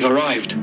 They've arrived.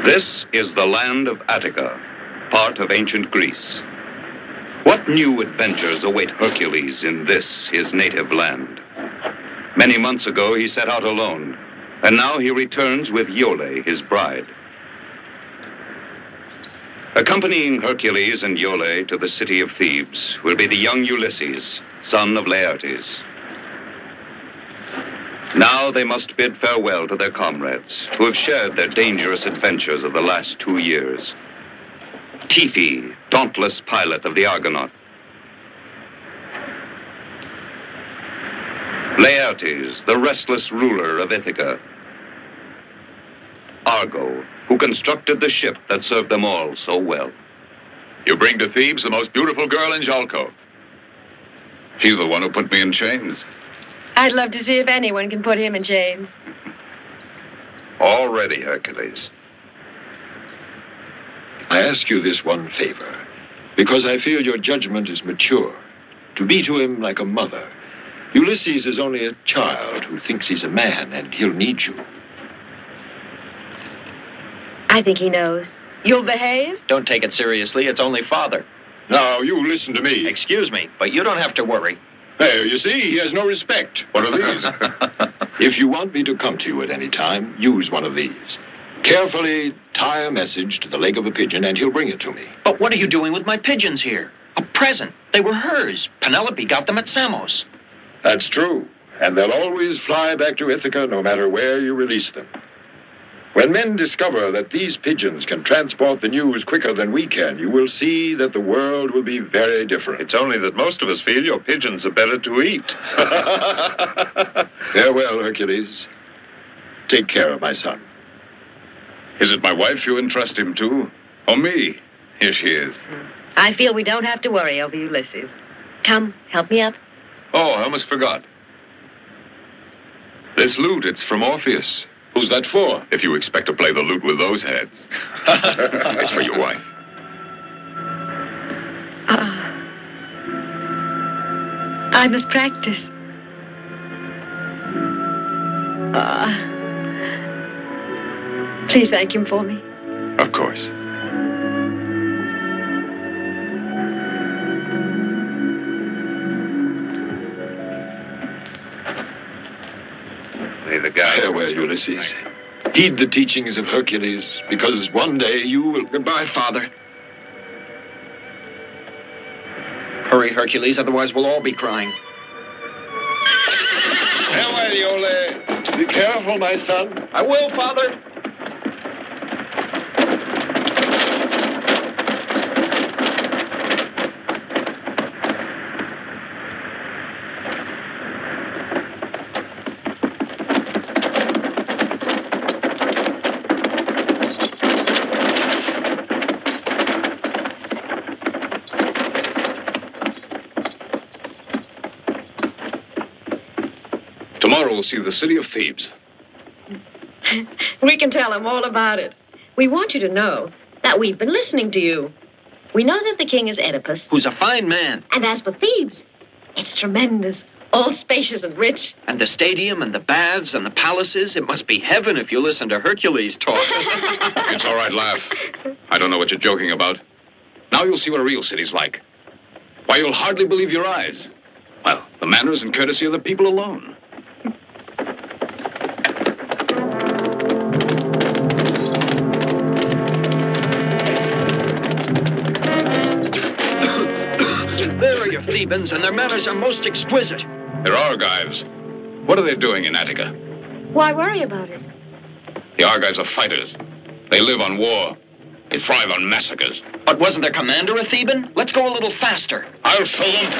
This is the land of Attica, part of ancient Greece. What new adventures await Hercules in this, his native land? Many months ago, he set out alone, and now he returns with Iole, his bride. Accompanying Hercules and Iole to the city of Thebes will be the young Ulysses, son of Laertes. Now they must bid farewell to their comrades, who have shared their dangerous adventures of the last 2 years. Tiphys, dauntless pilot of the Argonaut. Laertes, the restless ruler of Ithaca. Argo, who constructed the ship that served them all so well. You bring to Thebes the most beautiful girl in Jalco. She's the one who put me in chains. I'd love to see if anyone can put him in chains. All ready, Hercules. I ask you this one favor, because I feel your judgment is mature. To be to him like a mother. Ulysses is only a child who thinks he's a man, and he'll need you. I think he knows. You'll behave? Don't take it seriously. It's only father. Now, you listen to me. Excuse me, but you don't have to worry. There, you see, he has no respect. What are these? If you want me to come to you at any time, use one of these. Carefully tie a message to the leg of a pigeon, and he'll bring it to me. But what are you doing with my pigeons here? A present. They were hers. Penelope got them at Samos. That's true, and they'll always fly back to Ithaca no matter where you release them. When men discover that these pigeons can transport the news quicker than we can, you will see that the world will be very different. It's only that most of us feel your pigeons are better to eat. Farewell, Hercules. Take care of my son. Is it my wife you entrust him to? Or me? Here she is. I feel we don't have to worry over Ulysses. Come, help me up. Oh, I almost forgot. This lute, it's from Orpheus. Who's that for, if you expect to play the lute with those heads? It's for your wife. I must practice. Please thank him for me. Of course. May the gods... Farewell, Ulysses. Heed the teachings of Hercules, because one day you will... Goodbye, Father. Hurry, Hercules, otherwise we'll all be crying. Farewell, Iole. Be careful, my son. I will, Father. Tomorrow we'll see the city of Thebes. We can tell him all about it. We want you to know that we've been listening to you. We know that the king is Oedipus. Who's a fine man. And as for Thebes, it's tremendous, all spacious and rich. And the stadium and the baths and the palaces, it must be heaven if you listen to Hercules talk. It's all right, laugh. I don't know what you're joking about. Now you'll see what a real city's like. Why, you'll hardly believe your eyes. Well, the manners and courtesy of the people alone. There are your Thebans, and their manners are most exquisite. They're Argives. What are they doing in Attica? Why worry about it? The Argives are fighters. They live on war. They thrive on massacres. But wasn't their commander a Theban? Let's go a little faster. I'll show them.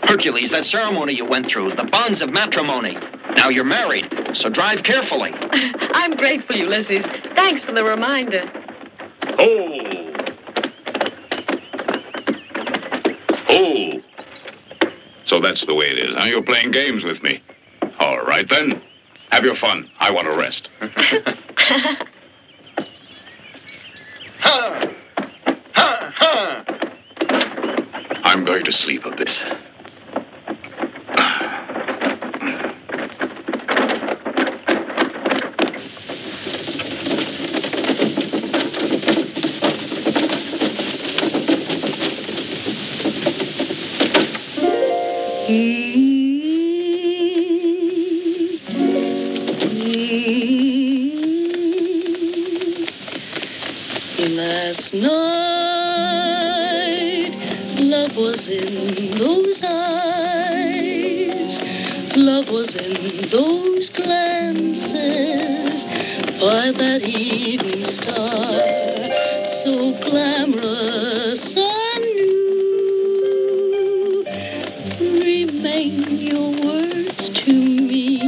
Hercules, that ceremony you went through, the bonds of matrimony. Now you're married, so drive carefully. I'm grateful, Ulysses. Thanks for the reminder. Oh! Oh! So that's the way it is, huh? You're playing games with me. All right, then. Have your fun. I want to rest. Ha! Ha! Ha! I'm going to sleep a bit. Last night, love was in those eyes, love was in those glances, by that evening star, so glamorous I knew. Remain your words to me,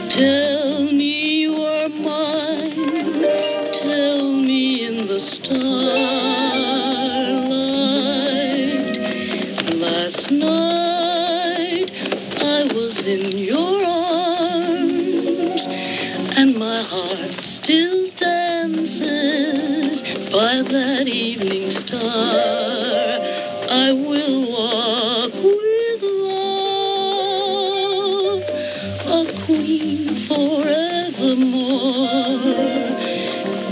tell me you are mine, tell me in the starlight. Last night I was in your arms, and my heart still dances by that evening star. I will walk with love, a queen forevermore.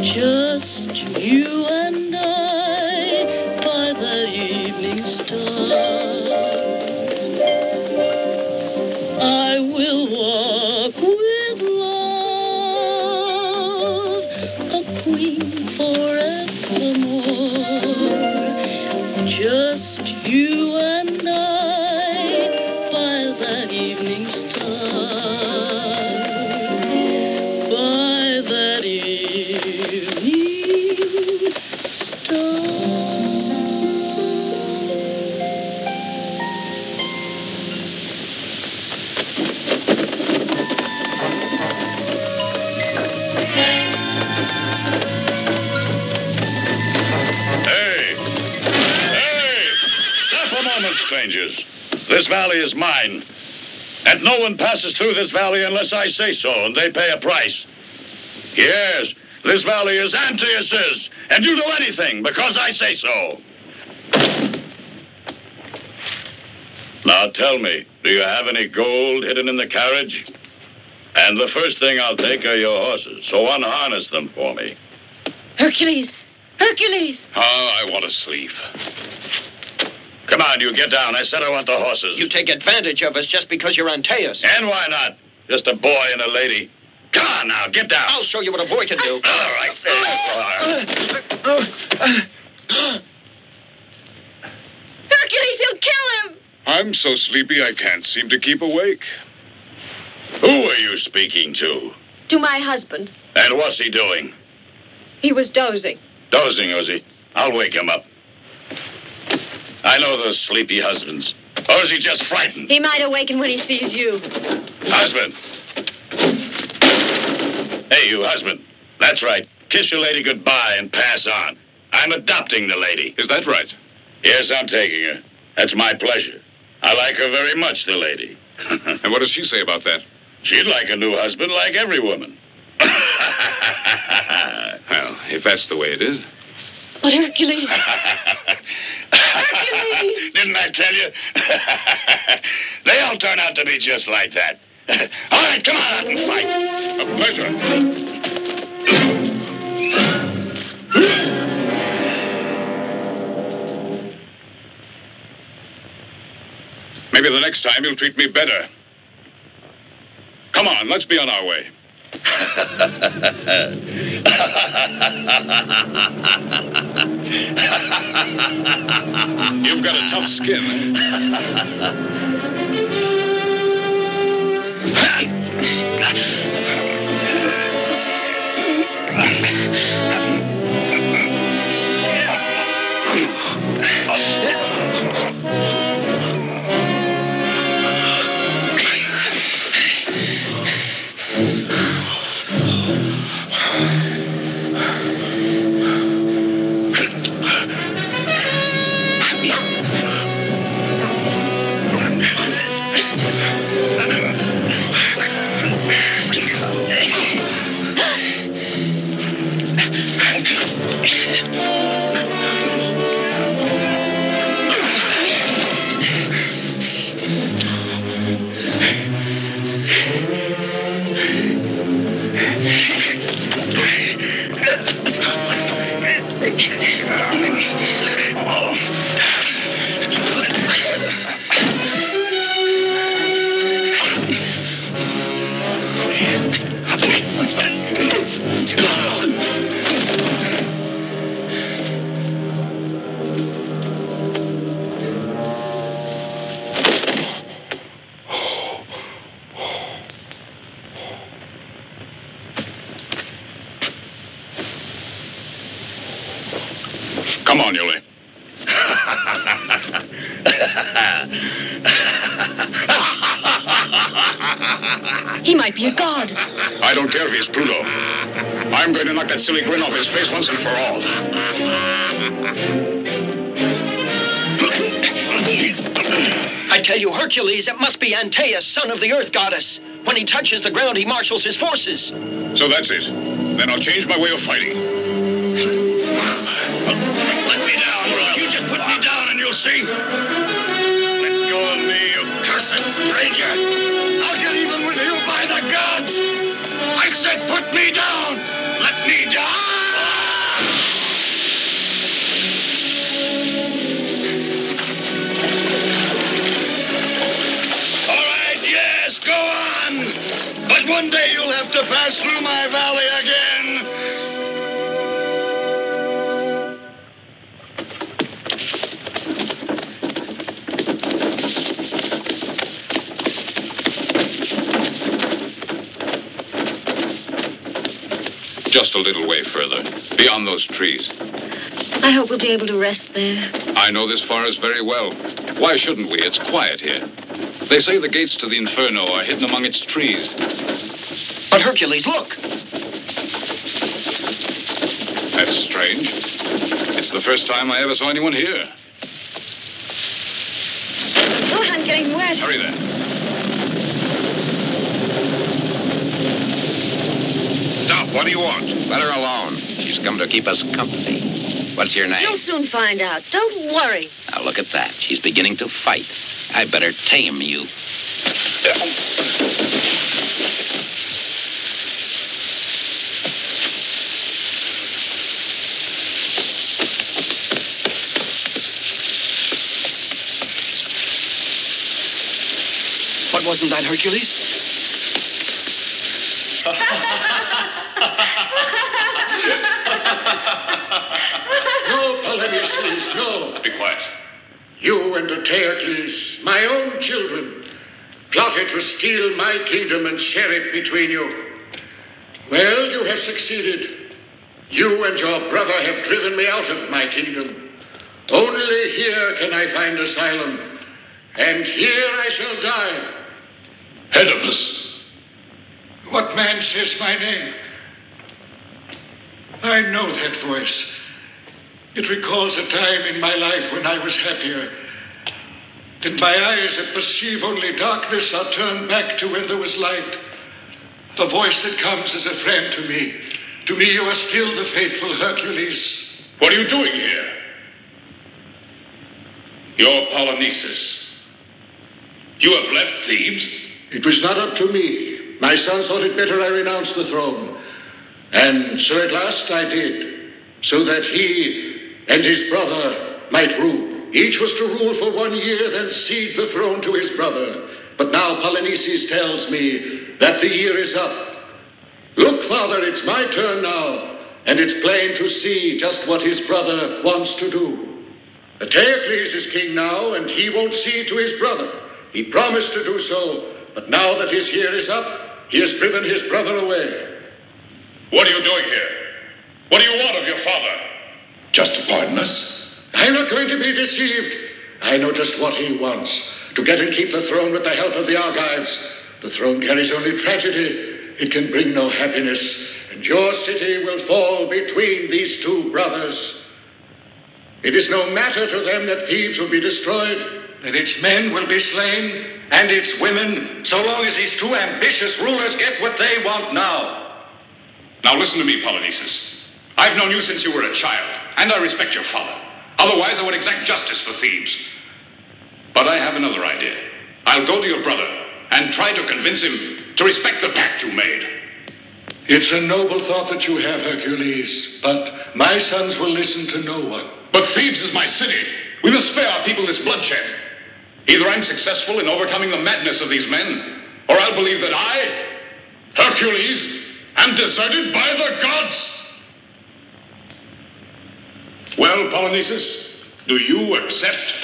Just you and I by that evening star. I will walk just you and I by that evening star, by that evening star. Strangers, this valley is mine, and no one passes through this valley unless I say so, and they pay a price. Yes, this valley is Antaeus's, and you do anything because I say so. Now tell me, do you have any gold hidden in the carriage? And the first thing I'll take are your horses, so unharness them for me. Hercules! Hercules! Oh, I want to sleep. Come on, you get down. I said I want the horses. You take advantage of us just because you're Antaeus. And why not? Just a boy and a lady. Come on now, get down. I'll show you what a boy can do. All right. Hercules, he'll kill him! I'm so sleepy I can't seem to keep awake. Who are you speaking to? To my husband. And what's he doing? He was dozing. Dozing, was he? I'll wake him up. I know those sleepy husbands. Or is he just frightened? He might awaken when he sees you. Husband. Hey, you husband. That's right. Kiss your lady goodbye and pass on. I'm adopting the lady. Is that right? Yes, I'm taking her. That's my pleasure. I like her very much, the lady. And what does she say about that? She'd like a new husband like every woman. Well, if that's the way it is. But Hercules... Hercules! Didn't I tell you? They all turn out to be just like that. All right, come on out and fight. A pleasure. Maybe the next time you'll treat me better. Come on, let's be on our way. You've got a tough skin, eh? Come on, Yuli. He might be a god. I don't care if he's Pluto. I'm going to knock that silly grin off his face once and for all. I tell you, Hercules, it must be Antaeus, son of the earth goddess. When he touches the ground, he marshals his forces. So that's it. Then I'll change my way of fighting. Let me down. You just put me down and you'll see. Let go of me, you cursed stranger. I'll get even with you by the gods. I said put me down. Let me down. All right, yes, go on. But one day you'll have to pass through my valley again. Just a little way further, beyond those trees. I hope we'll be able to rest there. I know this forest very well. Why shouldn't we? It's quiet here. They say the gates to the Inferno are hidden among its trees. But Hercules, look! That's strange. It's the first time I ever saw anyone here. Oh, I'm getting wet. Hurry then. Stop. What do you want? Let her alone. She's come to keep us company. What's your name? You'll soon find out. Don't worry. Now look at that. She's beginning to fight. I better tame you. But wasn't that Hercules? No, Polyneices, no. Be quiet. You and Antaeus, my own children, plotted to steal my kingdom and share it between you. Well, you have succeeded. You and your brother have driven me out of my kingdom. Only here can I find asylum, and here I shall die. Oedipus. What man says my name? I know that voice. It recalls a time in my life when I was happier. Did my eyes that perceive only darkness are turned back to when there was light? The voice that comes as a friend to me. To me you are still the faithful Hercules. What are you doing here? You're Polyneices. You have left Thebes? It was not up to me. My sons thought it better I renounce the throne. And so at last I did, so that he and his brother might rule. Each was to rule for 1 year, then cede the throne to his brother. But now Polyneices tells me that the year is up. Look, Father, it's my turn now, and it's plain to see just what his brother wants to do. Antaeus is king now, and he won't cede to his brother. He promised to do so, but now that his year is up, he has driven his brother away. What are you doing here? What do you want of your father? Just to pardon us. I'm not going to be deceived. I know just what he wants. To get and keep the throne with the help of the Argives. The throne carries only tragedy. It can bring no happiness. And your city will fall between these two brothers. It is no matter to them that Thebes will be destroyed, that its men will be slain, and its women, so long as these two ambitious rulers get what they want now. Now listen to me, Polyneices. I've known you since you were a child, and I respect your father. Otherwise, I would exact justice for Thebes. But I have another idea. I'll go to your brother and try to convince him to respect the pact you made. It's a noble thought that you have, Hercules, but my sons will listen to no one. But Thebes is my city. We must spare our people this bloodshed. Either I'm successful in overcoming the madness of these men, or I'll believe that I, Hercules, am deserted by the gods. Well, Polyneices, do you accept?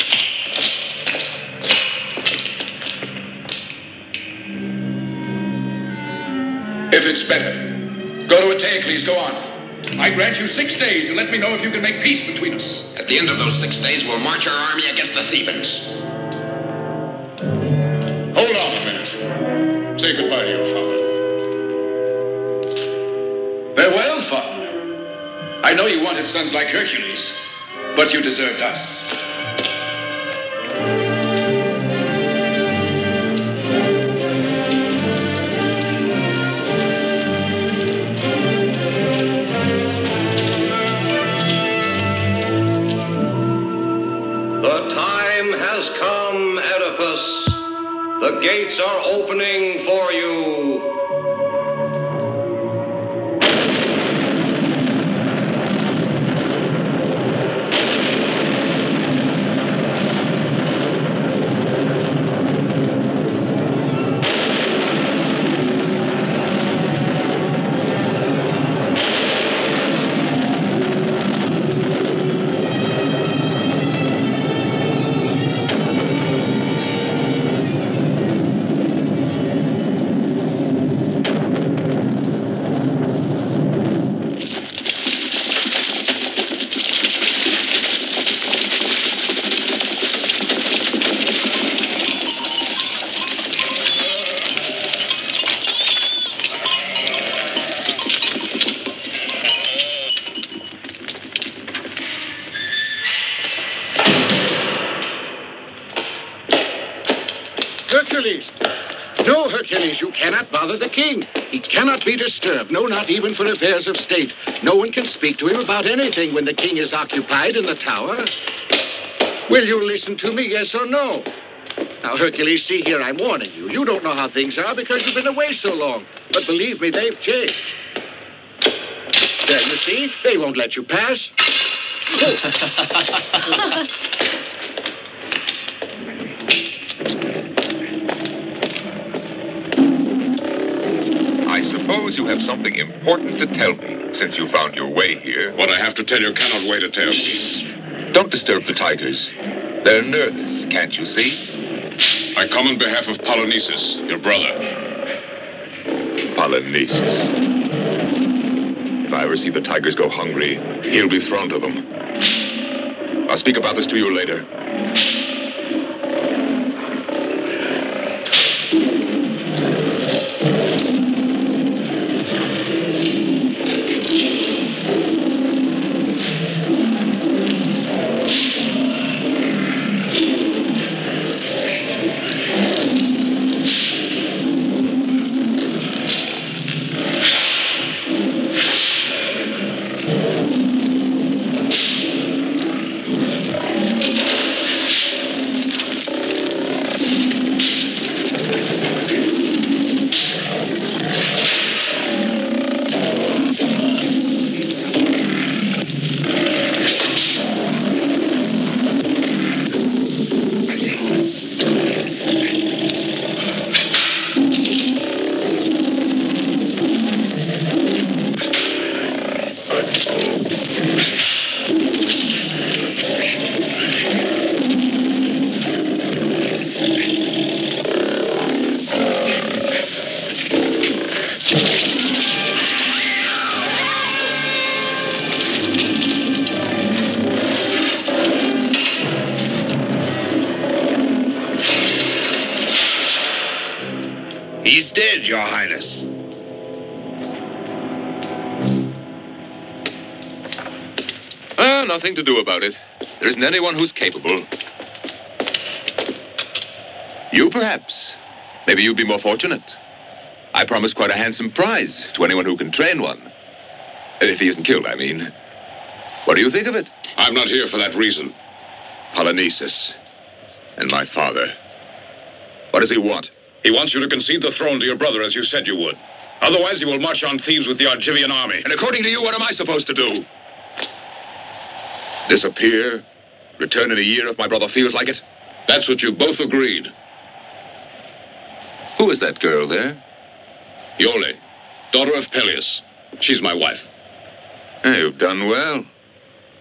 If it's better, go to Attica, go on. I grant you 6 days to let me know if you can make peace between us. At the end of those 6 days, we'll march our army against the Thebans. Hold on a minute. Say goodbye to your father. Farewell, father. I know you wanted sons like Hercules, but you deserved us. The time has come, Oedipus. The gates are opening for you. Hercules! No, Hercules, you cannot bother the king. He cannot be disturbed, no, not even for affairs of state. No one can speak to him about anything when the king is occupied in the tower. Will you listen to me, yes or no? Now, Hercules, see here, I'm warning you. You don't know how things are because you've been away so long. But believe me, they've changed. There, you see? They won't let you pass. Oh. I suppose you have something important to tell me, since you found your way here. What I have to tell you cannot wait a tale. Shh. Don't disturb the tigers. They're nervous, can't you see? I come on behalf of Polynices, your brother. Polynices. If I ever see the tigers go hungry, he'll be thrown to them. I'll speak about this to you later. He's dead, Your Highness. Nothing to do about it. There isn't anyone who's capable. You, perhaps. Maybe you'd be more fortunate. I promised quite a handsome prize to anyone who can train one. If he isn't killed, I mean. What do you think of it? I'm not here for that reason. Polynices. And my father. What does he want? He wants you to concede the throne to your brother, as you said you would. Otherwise, he will march on Thebes with the Argivian army. And according to you, what am I supposed to do? Disappear? Return in a year if my brother feels like it? That's what you both agreed. Who is that girl there? Iole, daughter of Peleus. She's my wife. You've done well.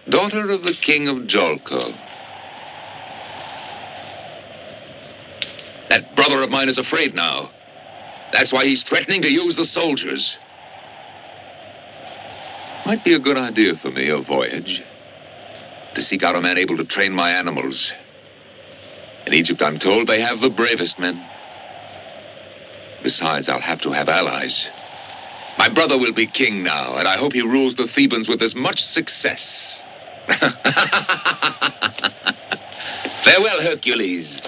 Daughter of the king of Jolko. That brother of mine is afraid now. That's why he's threatening to use the soldiers. Might be a good idea for me, a voyage. To seek out a man able to train my animals. In Egypt, I'm told, they have the bravest men. Besides, I'll have to have allies. My brother will be king now, and I hope he rules the Thebans with as much success. Farewell, Hercules.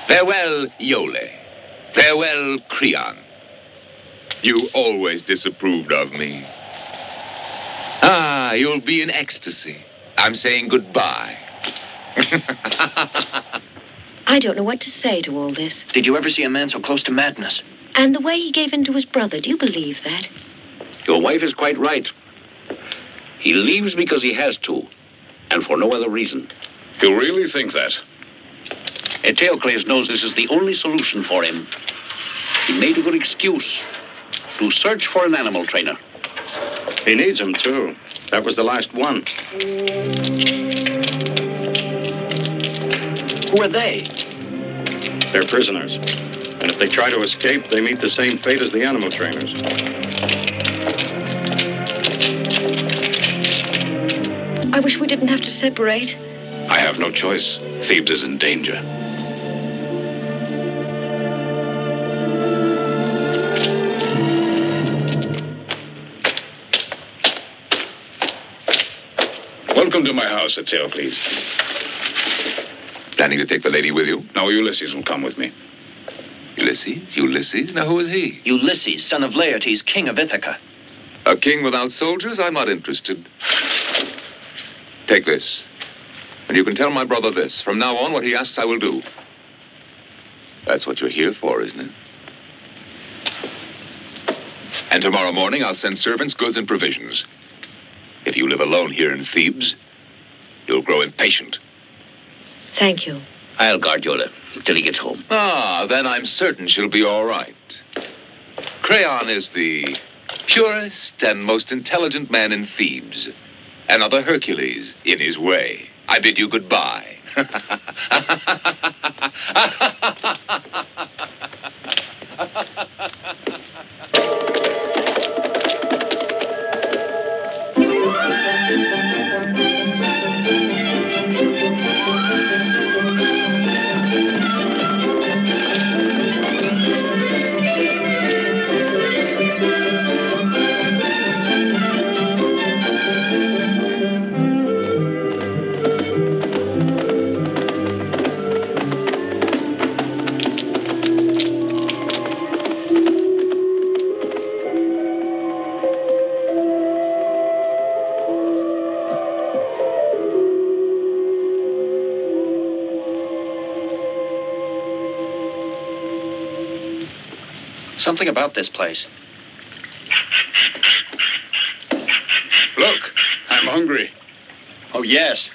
Farewell, Iole. Farewell, Creon. You always disapproved of me. Ah, you'll be in ecstasy. I'm saying goodbye. I don't know what to say to all this. Did you ever see a man so close to madness? And the way he gave in to his brother, do you believe that? Your wife is quite right. He leaves because he has to, and for no other reason. You really think that? Eteocles knows this is the only solution for him. He made a good excuse to search for an animal trainer. He needs him, too. That was the last one. Who are they? They're prisoners. And if they try to escape, they meet the same fate as the animal trainers. I wish we didn't have to separate. I have no choice. Thebes is in danger. Welcome to my house, Eteocles. Planning to take the lady with you? No, Ulysses will come with me. Ulysses? Ulysses? Now, who is he? Ulysses, son of Laertes, king of Ithaca. A king without soldiers? I'm not interested. Take this. And you can tell my brother this. From now on, what he asks, I will do. That's what you're here for, isn't it? And tomorrow morning, I'll send servants, goods, and provisions. If you live alone here in Thebes, you'll grow impatient. Thank you. I'll guard Yola till he gets home. Ah, then I'm certain she'll be all right. Creon is the purest and most intelligent man in Thebes. Another Hercules in his way. I bid you goodbye. Something about this place. Look, I'm hungry. Oh, yes.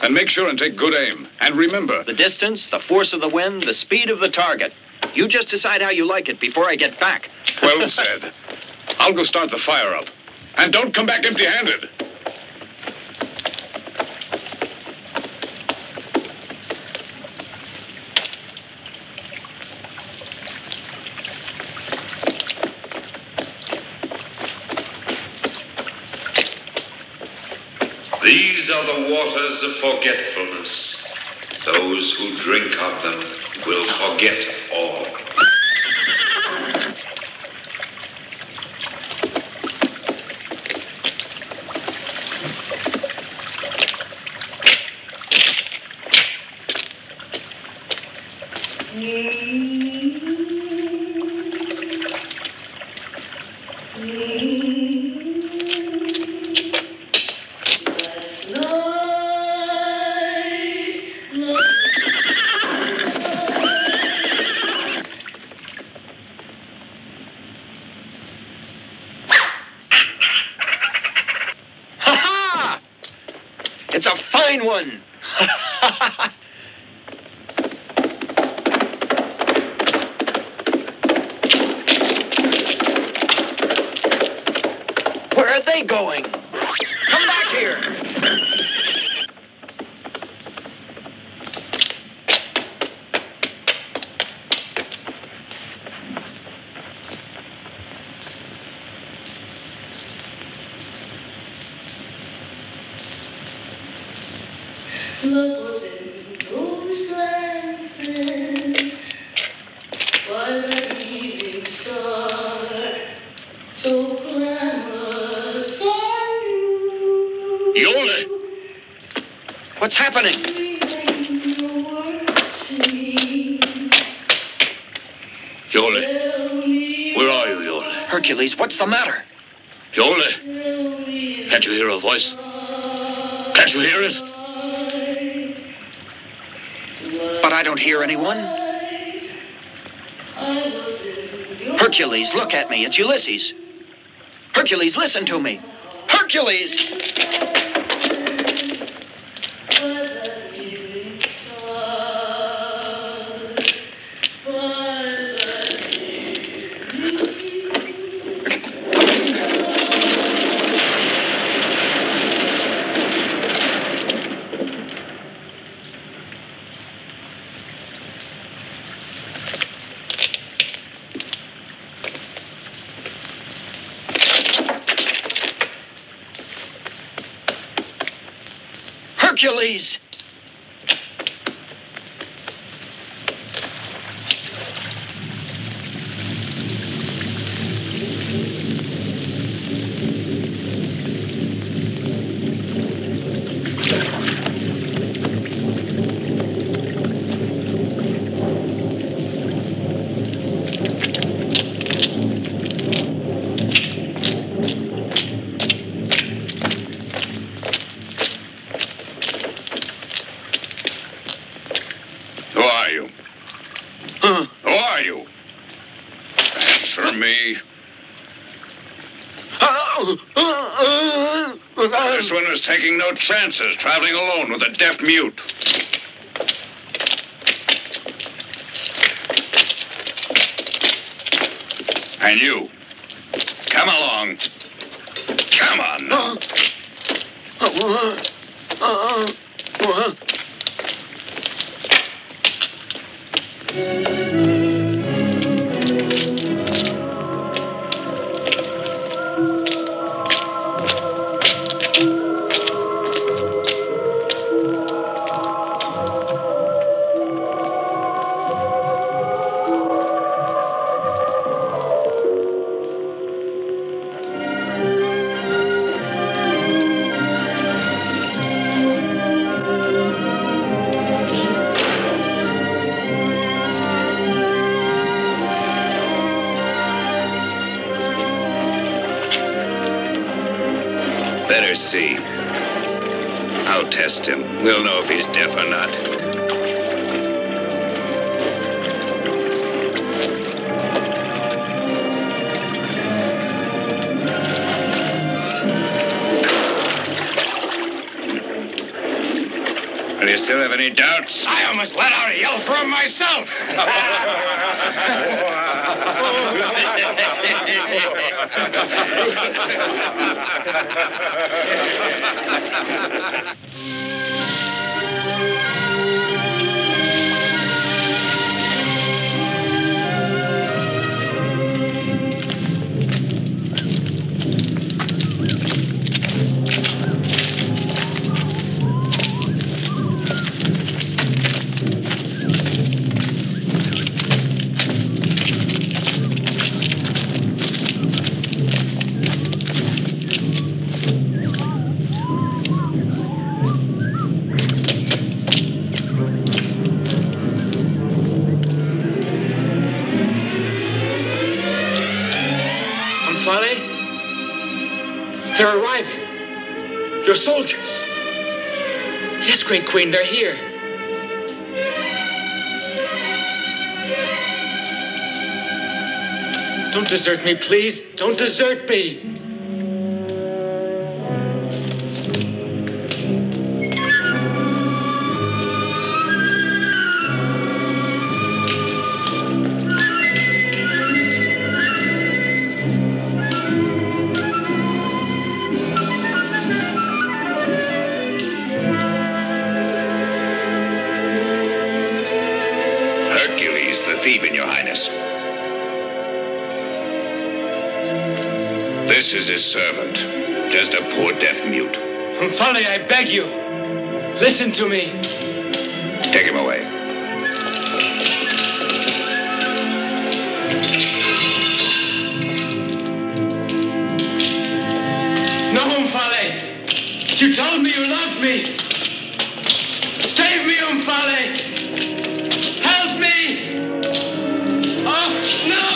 And make sure and take good aim. And remember... The distance, the force of the wind, the speed of the target. You just decide how you like it before I get back. Well said. I'll go start the fire up. And don't come back empty-handed. These are the waters of forgetfulness. Those who drink of them will forget all. It's a fine one. Where are they going? Come back here. Love was in those glances, while the evening star, so glamorous on you. Yola! What's happening? Yola, where are you, Yola? Hercules, what's the matter? Yola, can't you hear a voice? Can't you hear it? But I don't hear anyone. Hercules, look at me. It's Ulysses. Hercules, listen to me. Hercules! Hercules! me. This one is taking no chances, traveling alone with a deaf mute. And you, come along. Come on now. Better see. I'll test him. We'll know if he's deaf or not. Do you still have any doubts? I almost let out a yell for him myself. They're arriving. Your soldiers. Yes, Great Queen, they're here. Don't desert me, please. Don't desert me. Hercules, the Theban, Your Highness. This is his servant, just a poor deaf mute. Omphale, I beg you. Listen to me. Take him away. No, Omphale. You told me you loved me. Save me, Omphale. Help me. Oh, no.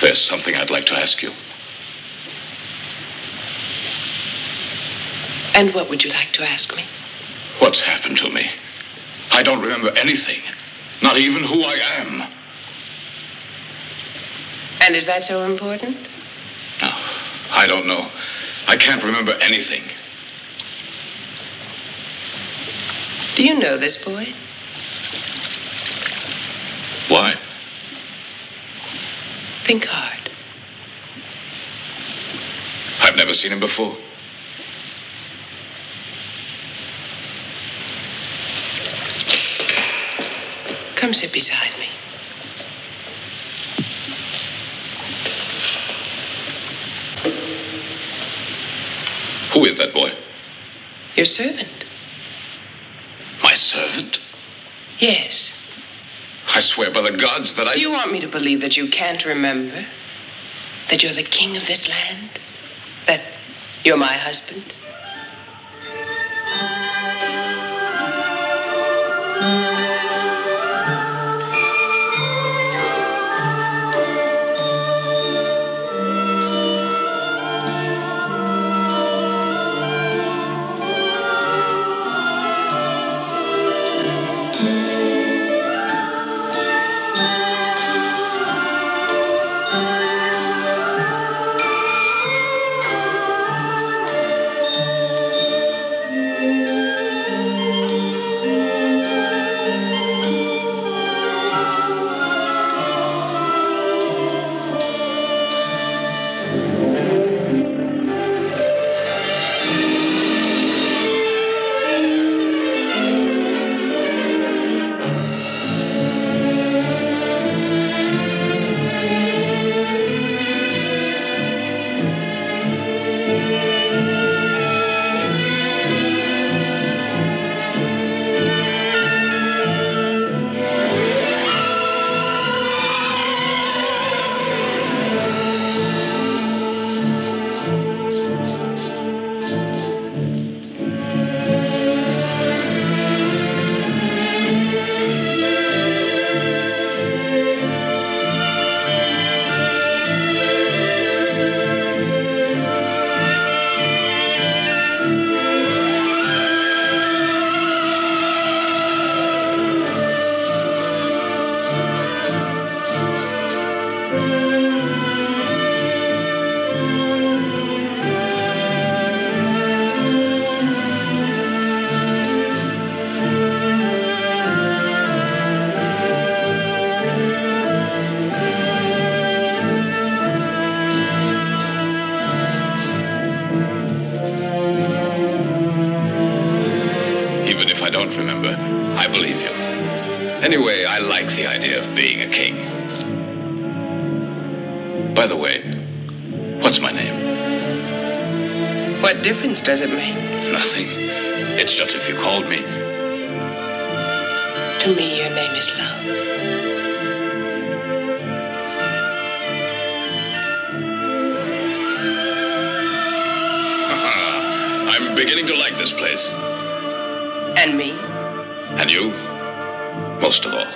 There's something I'd like to ask you. And what would you like to ask me? What's happened to me? I don't remember anything. Not even who I am. And is that so important? No, I don't know. I can't remember anything. Do you know this boy? Why? Think hard. I've never seen him before. Come sit beside me. Who is that boy? Your servant. My servant? Yes. I swear by the gods that I... Do you want me to believe that you can't remember? That you're the king of this land? That you're my husband? Anyway, I like the idea of being a king. By the way, what's my name? What difference does it make? Nothing. It's just if you called me. To me, your name is love. I'm beginning to like this place. And me? And you? Most of all.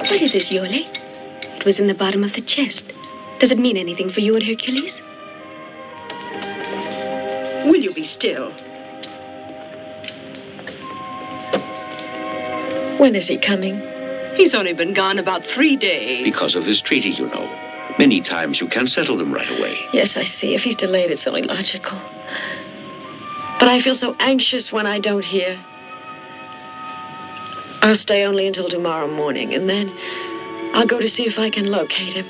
What is this, Yole? It was in the bottom of the chest. Does it mean anything for you and Hercules? Will you be still? When is he coming? He's only been gone about 3 days. Because of this treaty, you know. Many times you can't settle them right away. Yes, I see. If he's delayed, it's only logical. But I feel so anxious when I don't hear. I'll stay only until tomorrow morning, and then I'll go to see if I can locate him.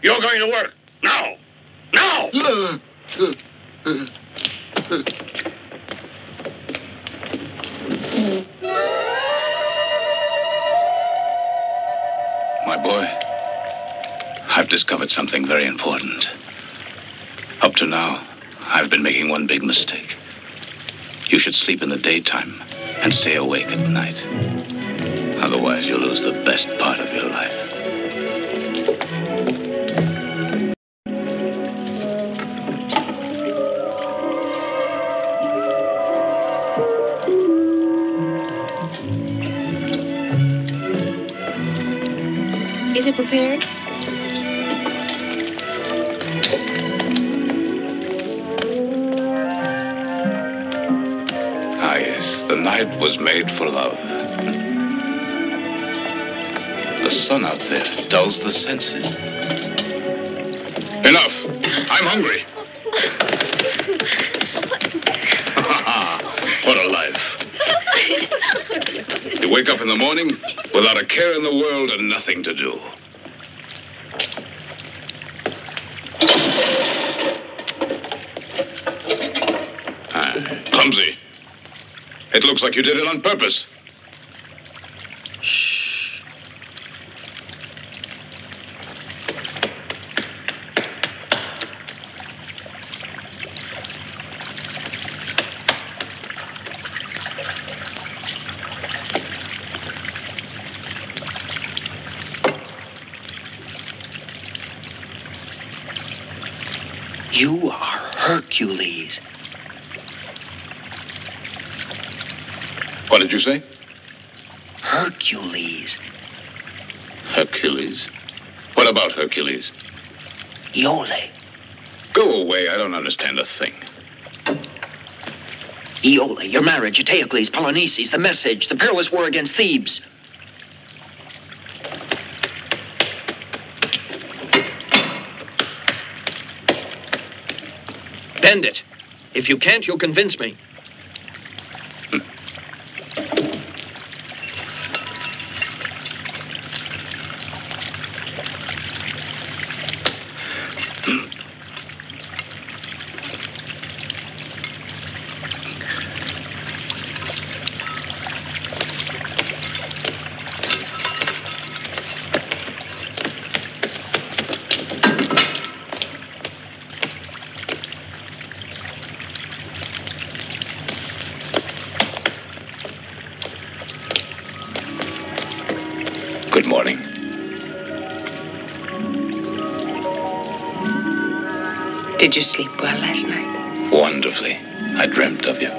You're going to work. Now! Now! My boy, I've discovered something very important. Up to now, I've been making one big mistake. You should sleep in the daytime and stay awake at night. Otherwise, you'll lose the best part of your life. Is it prepared? Ah, yes, the night was made for love. The sun out there dulls the senses. Enough. I'm hungry. What a life. You wake up in the morning without a care in the world and nothing to do. Clumsy. It looks like you did it on purpose. You are Hercules. What did you say? Hercules. Hercules? What about Hercules? Iole. Go away, I don't understand a thing. Iole, your marriage, Atticles, Polynices, the message, the perilous war against Thebes. Bend it. If you can't, you'll convince me. Good morning. Did you sleep well last night? Wonderfully. I dreamt of you.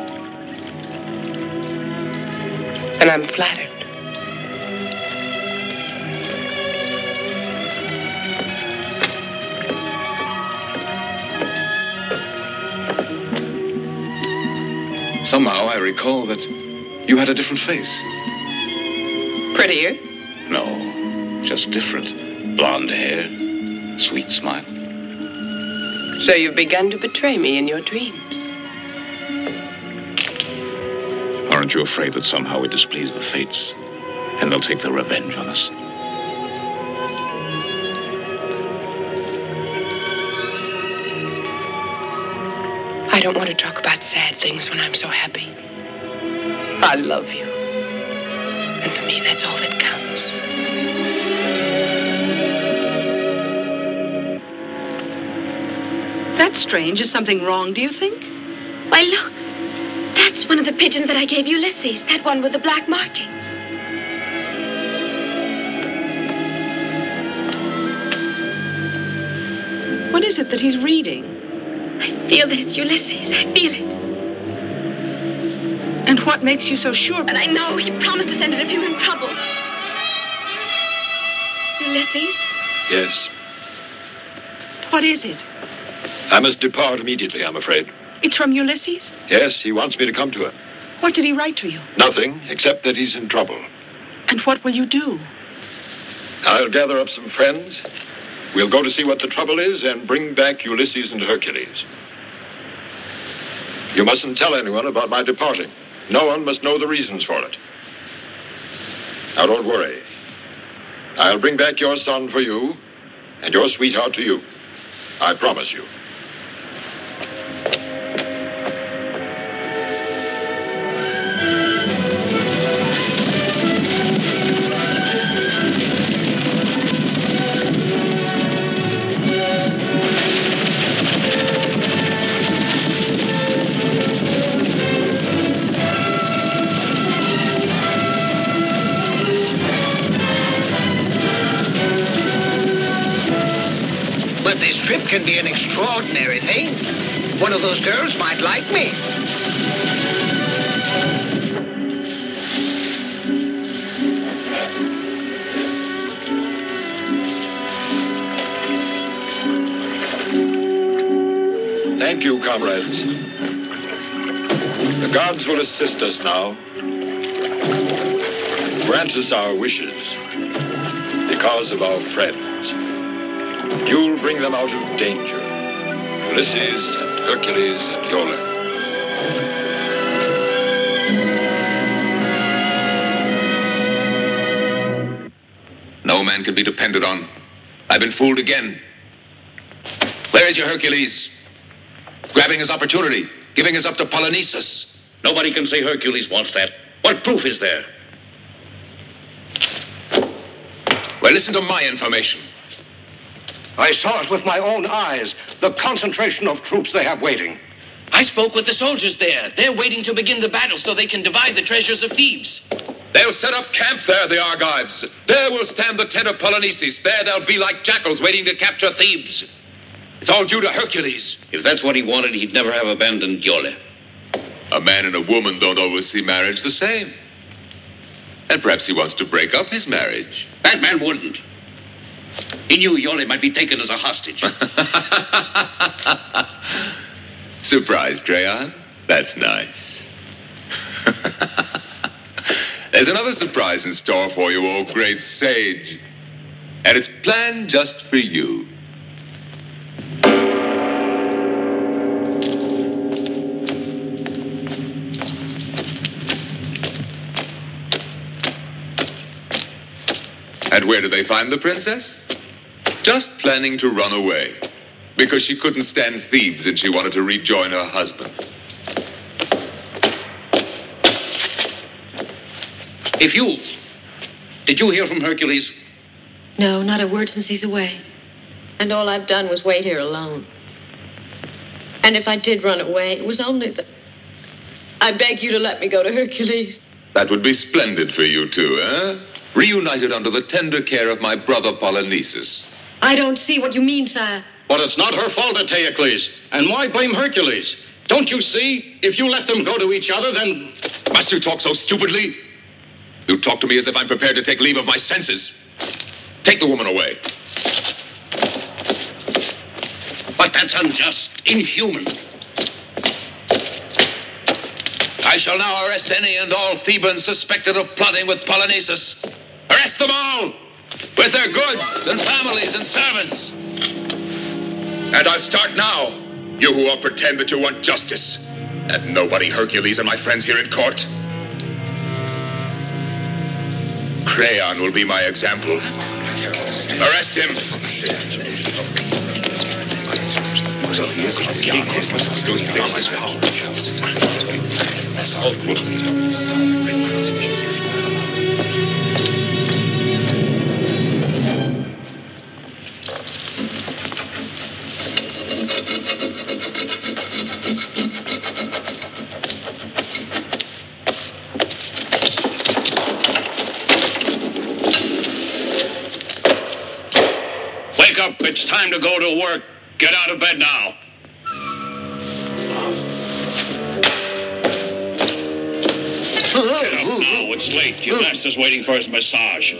And I'm flattered. Somehow I recall that you had a different face. Prettier? No, just different. Blonde hair, sweet smile. So you've begun to betray me in your dreams. Aren't you afraid that somehow we displease the fates and they'll take their revenge on us? I don't want to talk about sad things when I'm so happy. I love you. And for me, that's all that counts. That's strange. Is something wrong, do you think? Why, look. That's one of the pigeons that I gave Ulysses. That one with the black markings. What is it that he's reading? I feel that it's Ulysses. I feel it. And what makes you so sure? But I know he promised to send it if you were in trouble. Ulysses? Yes. What is it? I must depart immediately, I'm afraid. It's from Ulysses? Yes, he wants me to come to him. What did he write to you? Nothing, except that he's in trouble. And what will you do? I'll gather up some friends. We'll go to see what the trouble is and bring back Ulysses and Hercules. You mustn't tell anyone about my departing. No one must know the reasons for it. Now, don't worry. I'll bring back your son for you, and your sweetheart to you. I promise you. This trip can be an extraordinary thing. One of those girls might like me. Thank you, comrades. The gods will assist us now and grant us our wishes because of our friends. You'll bring them out of danger. Ulysses and Hercules and Iole. No man can be depended on. I've been fooled again. Where is your Hercules? Grabbing his opportunity, giving us up to Polynices. Nobody can say Hercules wants that. What proof is there? Well, listen to my information. I saw it with my own eyes, the concentration of troops they have waiting. I spoke with the soldiers there. They're waiting to begin the battle so they can divide the treasures of Thebes. They'll set up camp there, the Argives. There will stand the tent of Polynices. There they'll be like jackals waiting to capture Thebes. It's all due to Hercules. If that's what he wanted, he'd never have abandoned Iole. A man and a woman don't always see marriage the same. And perhaps he wants to break up his marriage. That man wouldn't. He knew Iole might be taken as a hostage. Surprised, Crayon? That's nice. There's another surprise in store for you, oh great sage. And it's planned just for you. And where did they find the princess? Just planning to run away. Because she couldn't stand Thebes and she wanted to rejoin her husband. Did you hear from Hercules? No, not a word since he's away. And all I've done was wait here alone. And if I did run away, it was only that I beg you to let me go to Hercules. That would be splendid for you two, eh? Reunited under the tender care of my brother Polynices. I don't see what you mean, sire. But it's not her fault, Antaeus. And why blame Hercules? Don't you see? If you let them go to each other, then... Must you talk so stupidly? You talk to me as if I'm prepared to take leave of my senses. Take the woman away. But that's unjust, inhuman. I shall now arrest any and all Thebans suspected of plotting with Polynices. Arrest them all, with their goods and families and servants. And I'll start now, you who all pretend that you want justice. And nobody Hercules and my friends here in court. Crayon will be my example. Arrest him. Wake up. It's time to go to work. Get out of bed now. Get up now. It's late. Your master's waiting for his massage.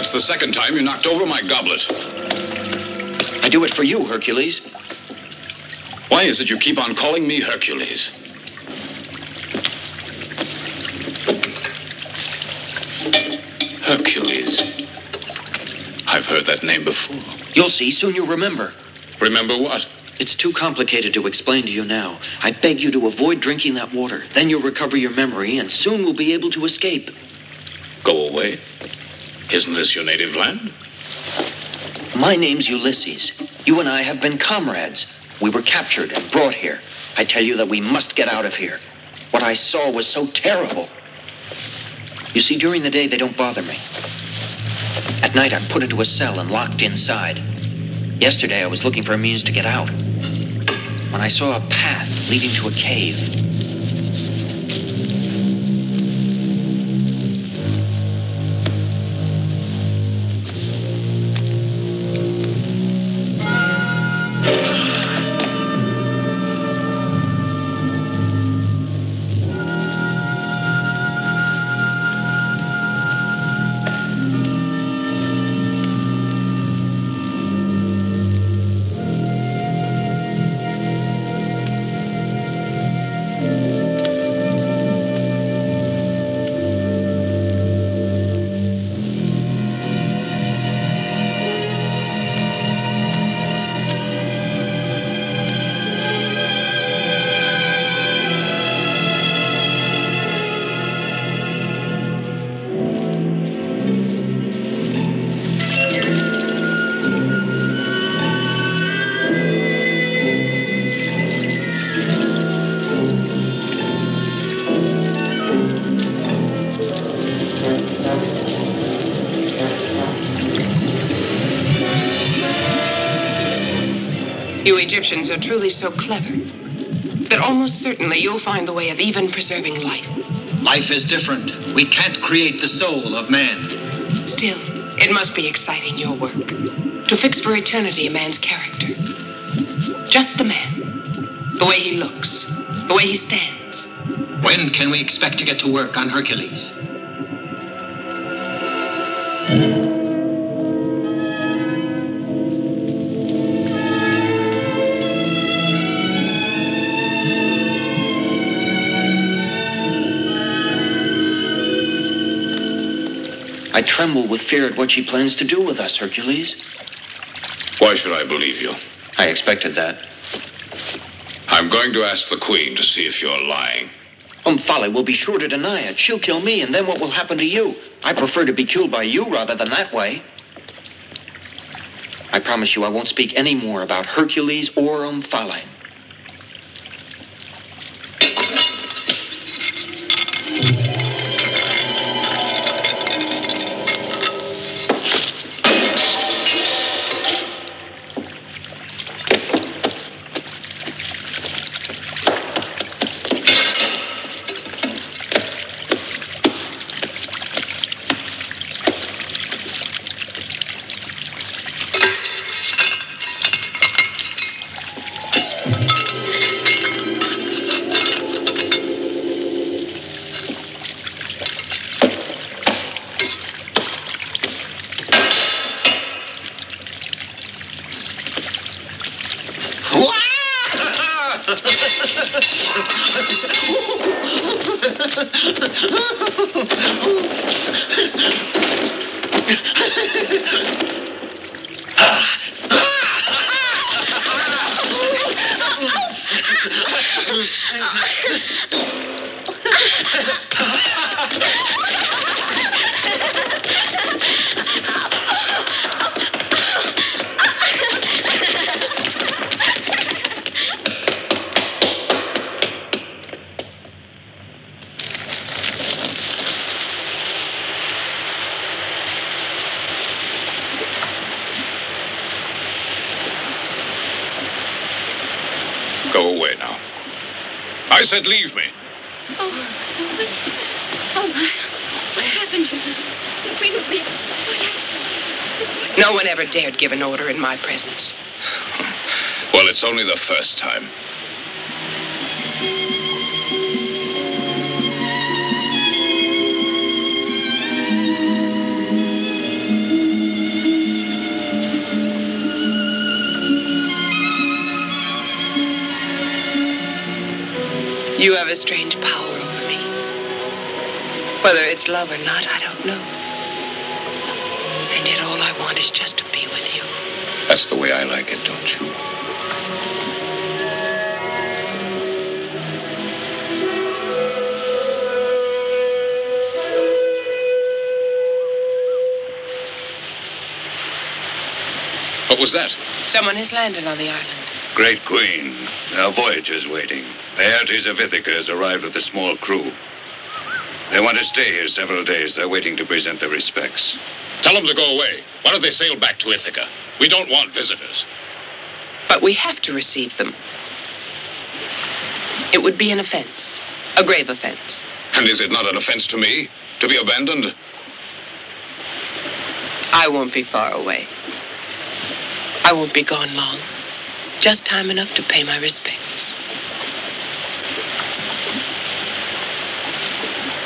That's the second time you knocked over my goblet. I do it for you, Hercules. Why is it you keep on calling me Hercules? Hercules. I've heard that name before. You'll see, soon you'll remember. Remember what? It's too complicated to explain to you now. I beg you to avoid drinking that water. Then you'll recover your memory, and soon we'll be able to escape. Go away? Isn't this your native land? My name's Ulysses. You and I have been comrades. We were captured and brought here. I tell you that we must get out of here. What I saw was so terrible. You see, during the day, they don't bother me. At night, I'm put into a cell and locked inside. Yesterday, I was looking for a means to get out, when I saw a path leading to a cave. You Egyptians are truly so clever that almost certainly you'll find the way of even preserving life. Life is different. We can't create the soul of man. Still, it must be exciting, your work. To fix for eternity a man's character. Just the man. The way he looks. The way he stands. When can we expect to get to work on Hercules? I tremble with fear at what she plans to do with us, Hercules. Why should I believe you? I expected that. I'm going to ask the Queen to see if you're lying. Omphale will be sure to deny it. She'll kill me, and then what will happen to you? I prefer to be killed by you rather than that way. I promise you I won't speak any more about Hercules or Omphale. Go away now. I said leave me. Oh my. What happened to you? Queen Omphale, what happened? No one ever dared give an order in my presence. Well, it's only the first time. You have a strange power over me. Whether it's love or not, I don't know. And yet all I want is just to be with you. That's the way I like it, don't you? What was that? Someone has landed on the island. Great Queen, there are voyagers waiting. The Hercules of Ithaca has arrived with a small crew. They want to stay here several days. They're waiting to present their respects. Tell them to go away. Why don't they sail back to Ithaca? We don't want visitors. But we have to receive them. It would be an offense. A grave offense. And is it not an offense to me to be abandoned? I won't be far away. I won't be gone long. Just time enough to pay my respects.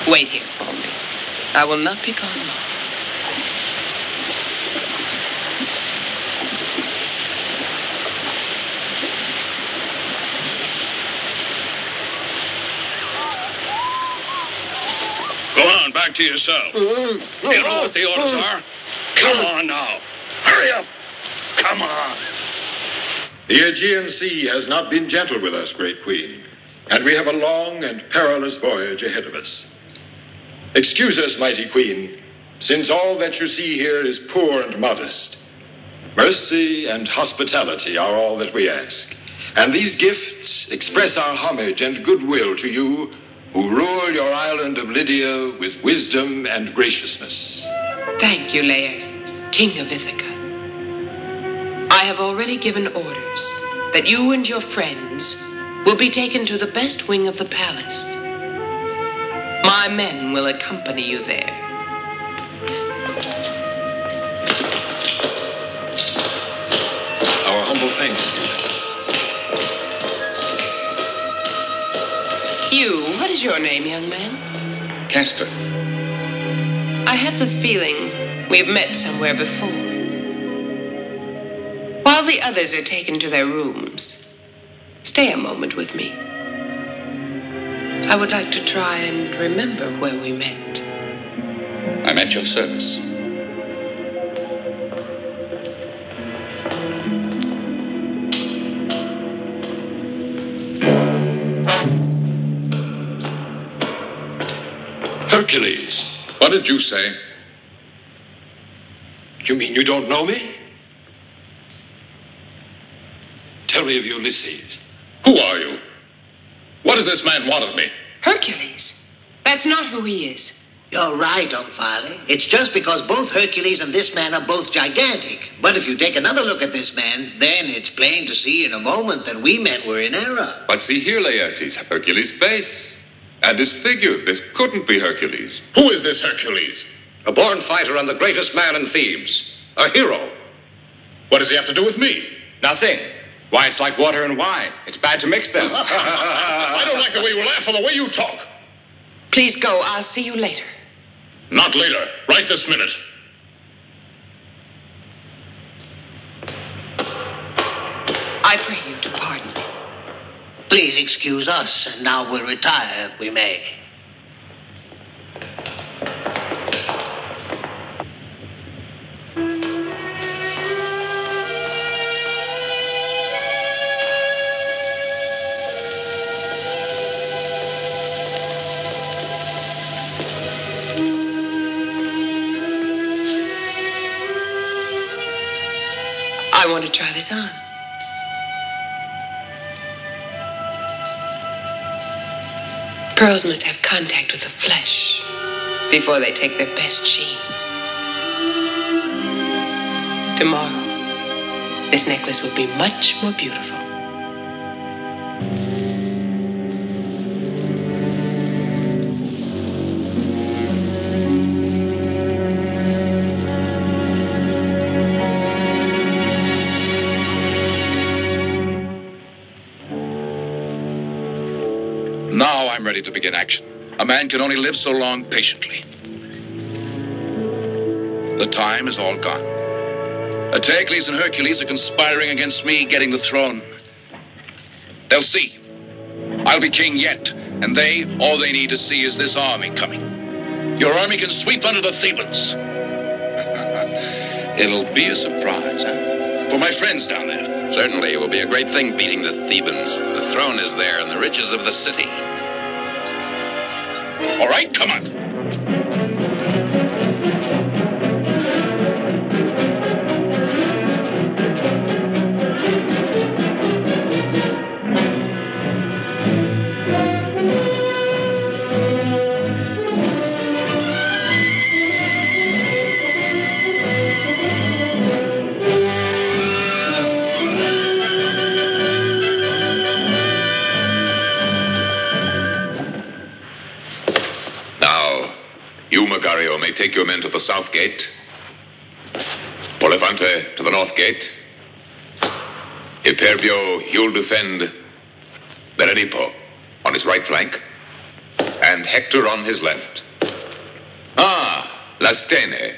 Wait here for me. I will not be gone long. Go on, back to your cell. You know what the orders are? Come on now. Hurry up. Come on. The Aegean Sea has not been gentle with us, Great Queen, and we have a long and perilous voyage ahead of us. Excuse us, mighty Queen, since all that you see here is poor and modest. Mercy and hospitality are all that we ask, and these gifts express our homage and goodwill to you who rule your island of Lydia with wisdom and graciousness. Thank you, Laird, King of Ithaca. I have already given orders that you and your friends will be taken to the best wing of the palace. My men will accompany you there. Our humble thanks to you. You, what is your name, young man? Castor. I have the feeling we have met somewhere before. While the others are taken to their rooms, stay a moment with me. I would like to try and remember where we met. I'm at your service. Hercules. What did you say? You mean you don't know me? Tell me of Ulysses. Who are you? What does this man want of me? Hercules. That's not who he is. You're right, Omphale. It's just because both Hercules and this man are both gigantic. But if you take another look at this man, then it's plain to see in a moment that we men were in error. But see here, Laertes, Hercules' face and his figure. This couldn't be Hercules. Who is this Hercules? A born fighter and the greatest man in Thebes. A hero. What does he have to do with me? Nothing. Why, it's like water and wine. It's bad to mix them. I don't like the way you laugh or the way you talk. Please go. I'll see you later. Not later. Right this minute. I pray you to pardon me. Please excuse us, and now we'll retire if we may. I want to try this on. Pearls must have contact with the flesh before they take their best sheen. Tomorrow, this necklace will be much more beautiful. Now I'm ready to begin action. A man can only live so long patiently. The time is all gone. Atticus and Hercules are conspiring against me getting the throne. They'll see. I'll be king yet. And all they need to see is this army coming. Your army can sweep under the Thebans. It'll be a surprise, huh? For my friends down there. Certainly, it will be a great thing beating the Thebans. The throne is there and the riches of the city. All right, come on. You, Magario, may take your men to the south gate. Polifante to the north gate. Hyperbio, you'll defend Berenipo on his right flank. And Hector on his left. Ah, Lastene.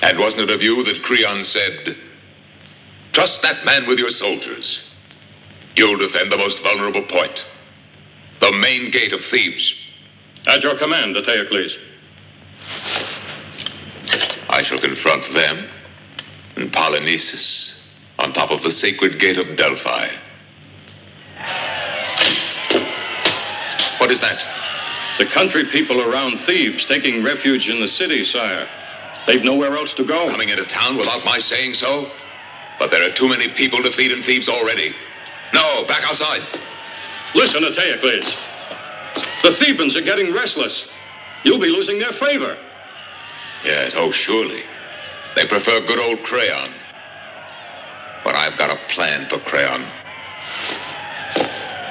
And wasn't it of you that Creon said, trust that man with your soldiers. You'll defend the most vulnerable point. The main gate of Thebes. At your command, Antaeus. I shall confront them and Polynices on top of the sacred gate of Delphi. What is that? The country people around Thebes taking refuge in the city, sire. They've nowhere else to go. Coming into town without my saying so? But there are too many people to feed in Thebes already. No, back outside. Listen, Antaeus. The Thebans are getting restless. You'll be losing their favor. Yes, oh, surely. They prefer good old Creon. But I've got a plan for Creon.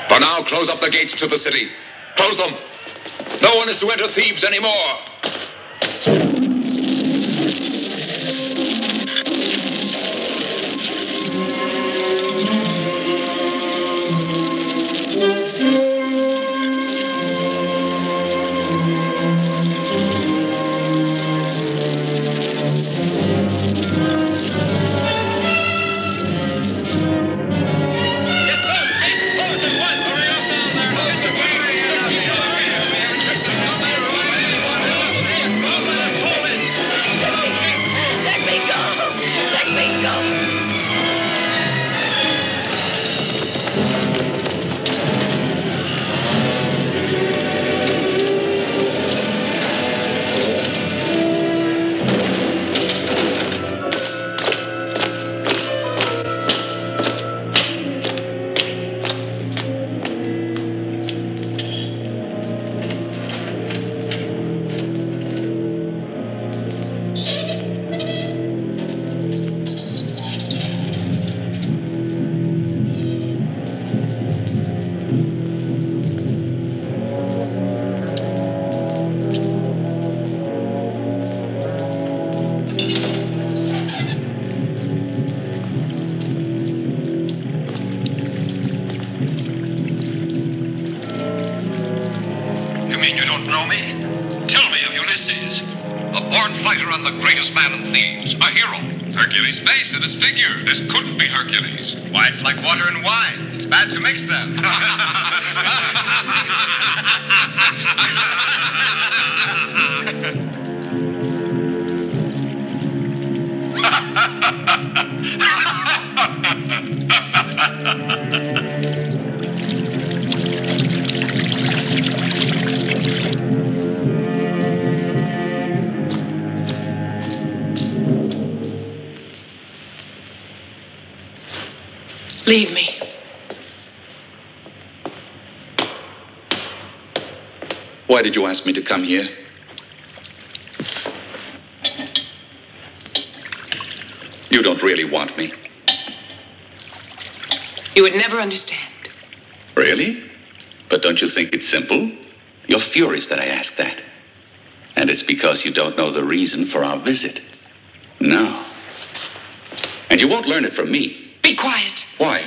For now, close up the gates to the city. Close them. No one is to enter Thebes anymore. Hercules' face and his figure. This couldn't be Hercules. Why, it's like water and wine. It's bad to mix them. Leave me. Why did you ask me to come here? You don't really want me. You would never understand. Really? But don't you think it's simple? You're furious that I asked that. And it's because you don't know the reason for our visit. No. And you won't learn it from me. Be quiet. Why?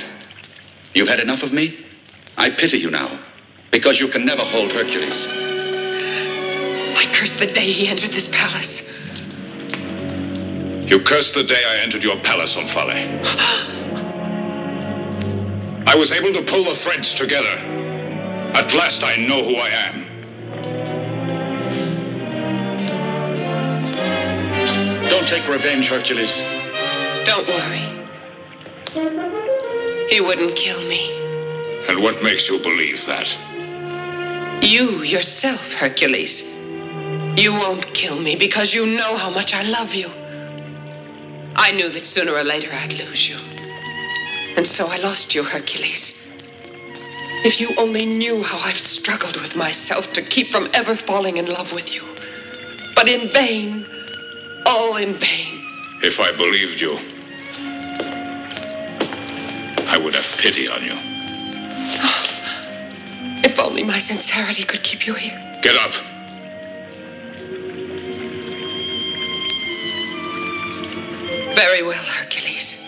You've had enough of me? I pity you now, because you can never hold Hercules. I curse the day he entered this palace. You cursed the day I entered your palace, Omphale. I was able to pull the threads together. At last I know who I am. Don't take revenge, Hercules. Don't worry. He wouldn't kill me. And what makes you believe that? You yourself, Hercules. You won't kill me because you know how much I love you. I knew that sooner or later I'd lose you. And so I lost you, Hercules. If you only knew how I've struggled with myself to keep from ever falling in love with you. But in vain. All in vain. If I believed you, I would have pity on you. If only my sincerity could keep you here. Get up. Very well, Hercules.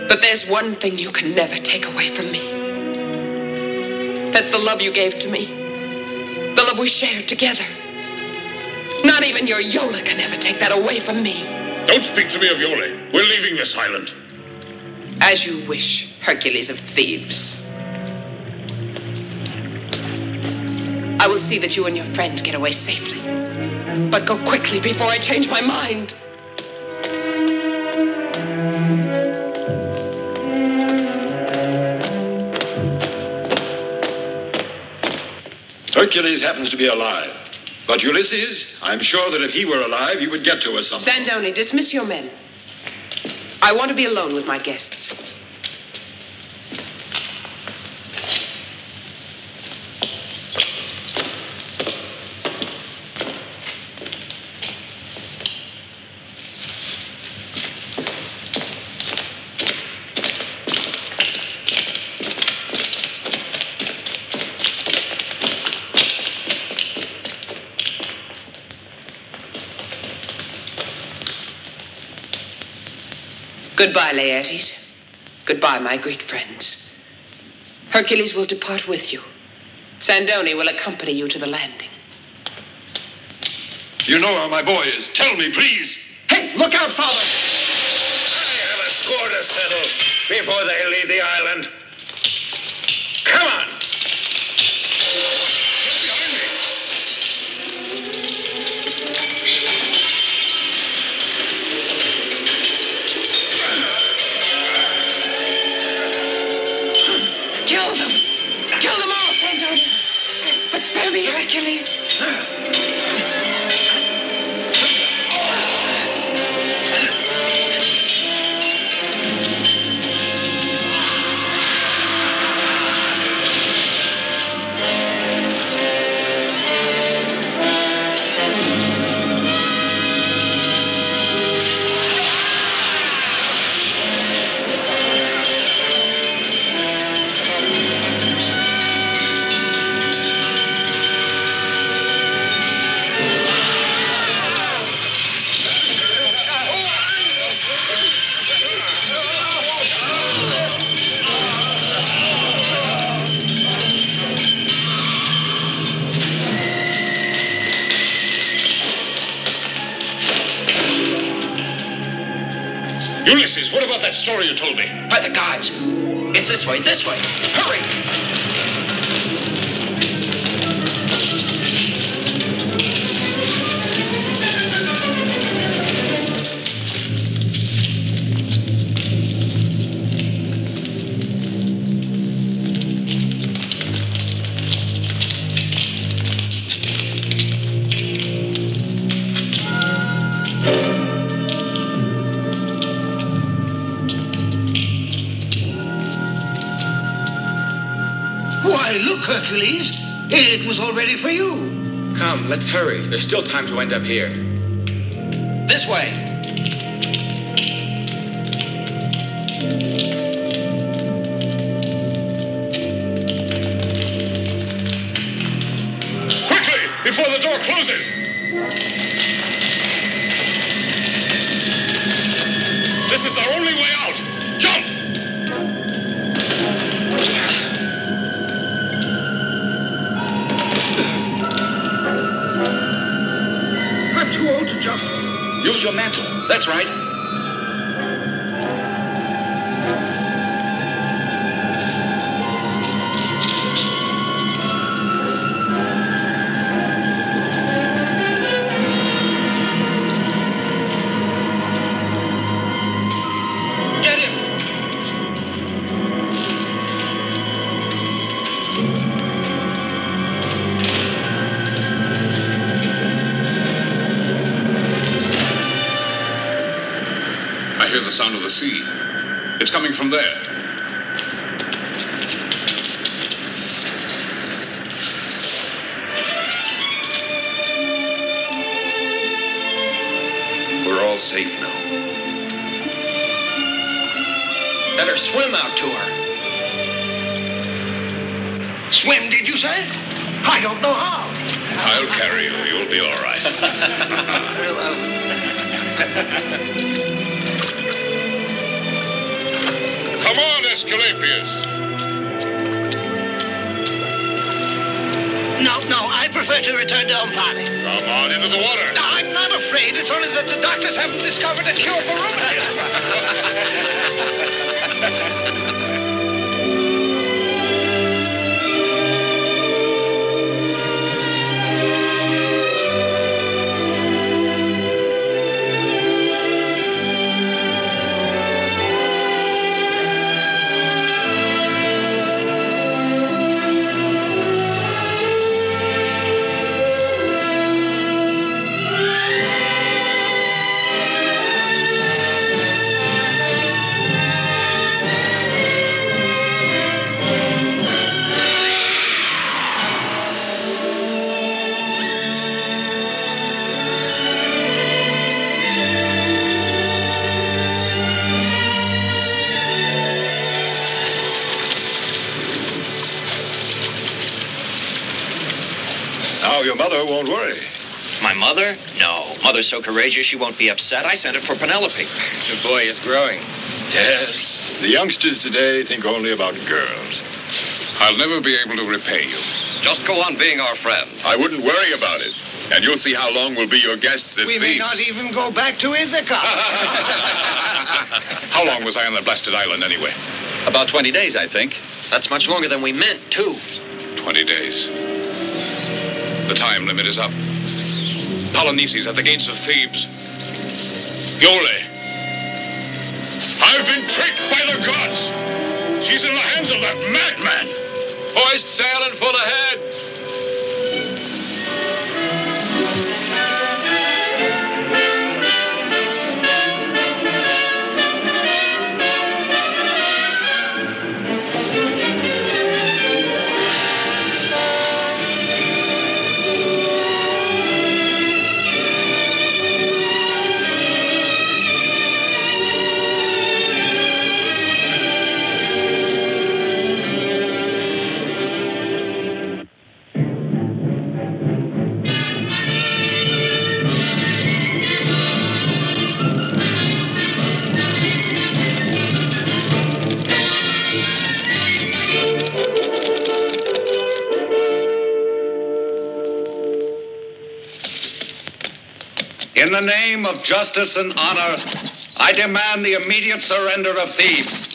But there's one thing you can never take away from me. That's the love you gave to me. The love we shared together. Not even your Yola can ever take that away from me. Don't speak to me of Yole. We're leaving this island. As you wish, Hercules of Thebes. I will see that you and your friends get away safely. But go quickly before I change my mind. Hercules happens to be alive. But Ulysses, I'm sure that if he were alive, he would get to us somehow. Sandoni, dismiss your men. I want to be alone with my guests. Goodbye, Laertes. Goodbye, my Greek friends. Hercules will depart with you. Sandoni will accompany you to the landing. You know how my boy is. Tell me, please. Hey, look out, Father! I have a score to settle before they leave the island. Come on! Kill them! Kill them all, Sandoni! But spare me, Hercules! Ulysses, what about that story you told me? By the gods. It's this way, this way. Hurry! Hercules, it was all ready for you. Come, let's hurry. There's still time to end up here. This way. Quickly, before the door closes! This is our only way out. Jump! Too old to jump. Use your mantle. That's right. hear the sound of the sea. It's coming from there. We're all safe now. Better swim out to her. Swim, did you say? I don't know how. I'll carry you. You'll be all right. Very well. Come on, Asclepius. No, I prefer to return to Omphale. Come on into the water. I'm not afraid. It's only that the doctors haven't discovered a cure for rheumatism. Now your mother won't worry. My mother? No. Mother's so courageous she won't be upset. I sent it for Penelope. The boy is growing. Yes, the youngsters today think only about girls. I'll never be able to repay you. Just go on being our friend. I wouldn't worry about it. And you'll see how long we'll be your guests at We Thebes. may not even go back to Ithaca. How long was I on the blasted island anyway? About 20 days, I think. That's much longer than we meant, too. 20 days. The time limit is up. Polynices at the gates of Thebes. Iole, I've been tricked by the gods. She's in the hands of that madman. Hoist sail and full ahead. In the name of justice and honor, I demand the immediate surrender of Thebes.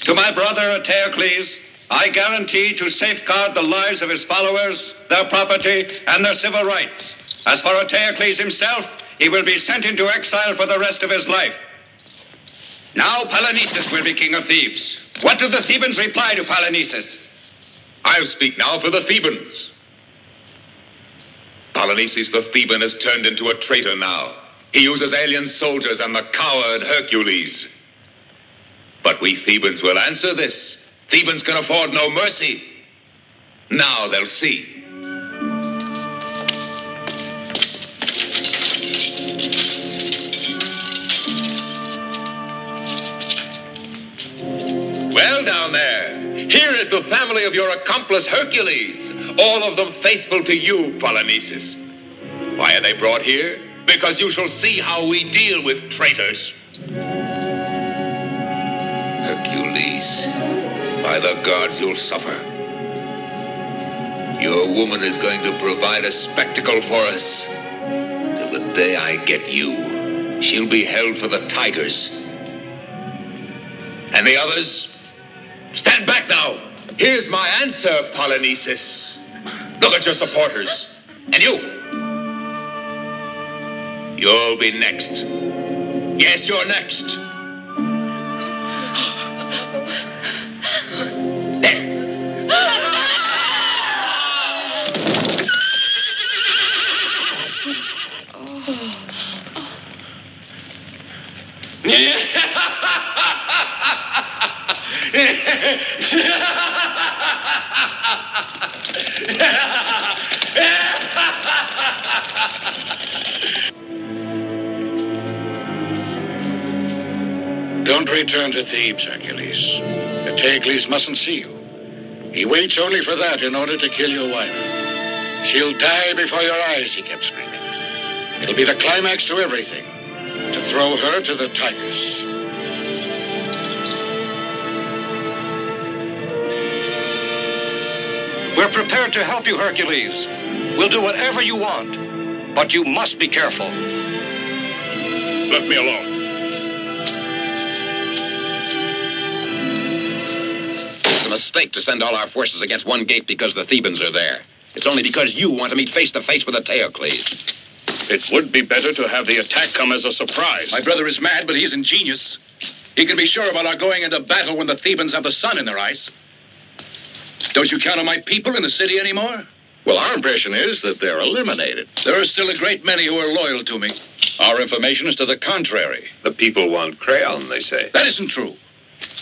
To my brother Atticus, I guarantee to safeguard the lives of his followers, their property, and their civil rights. As for Atticus himself, he will be sent into exile for the rest of his life. Now Polynices will be king of Thebes. What do the Thebans reply to Polynices? I'll speak now for the Thebans. Polynices the Theban has turned into a traitor now. He uses alien soldiers and the coward Hercules. But we Thebans will answer this. Thebans can afford no mercy. Now they'll see. Well, down there, here is the family of your accomplice Hercules, all of them faithful to you, Polynices. Why are they brought here? Because you shall see how we deal with traitors. Hercules, by the gods, you'll suffer. Your woman is going to provide a spectacle for us. Till the day I get you, she'll be held for the tigers. And the others? Stand back now. Here's my answer, Polynices. Look at your supporters. And you. You'll be next. Yes, you're next. return to Thebes, Hercules. Antaeus mustn't see you. He waits only for that in order to kill your wife. She'll die before your eyes, he kept screaming. It'll be the climax to everything, to throw her to the tigers. We're prepared to help you, Hercules. We'll do whatever you want, but you must be careful. Let me alone. It's a mistake to send all our forces against one gate because the Thebans are there. It's only because you want to meet face to face with Antaeus. It would be better to have the attack come as a surprise. My brother is mad, but he's ingenious. He can be sure about our going into battle when the Thebans have the sun in their eyes. Don't you count on my people in the city anymore? Well, our impression is that they're eliminated. There are still a great many who are loyal to me. Our information is to the contrary. The people want Crayon, they say. That isn't true.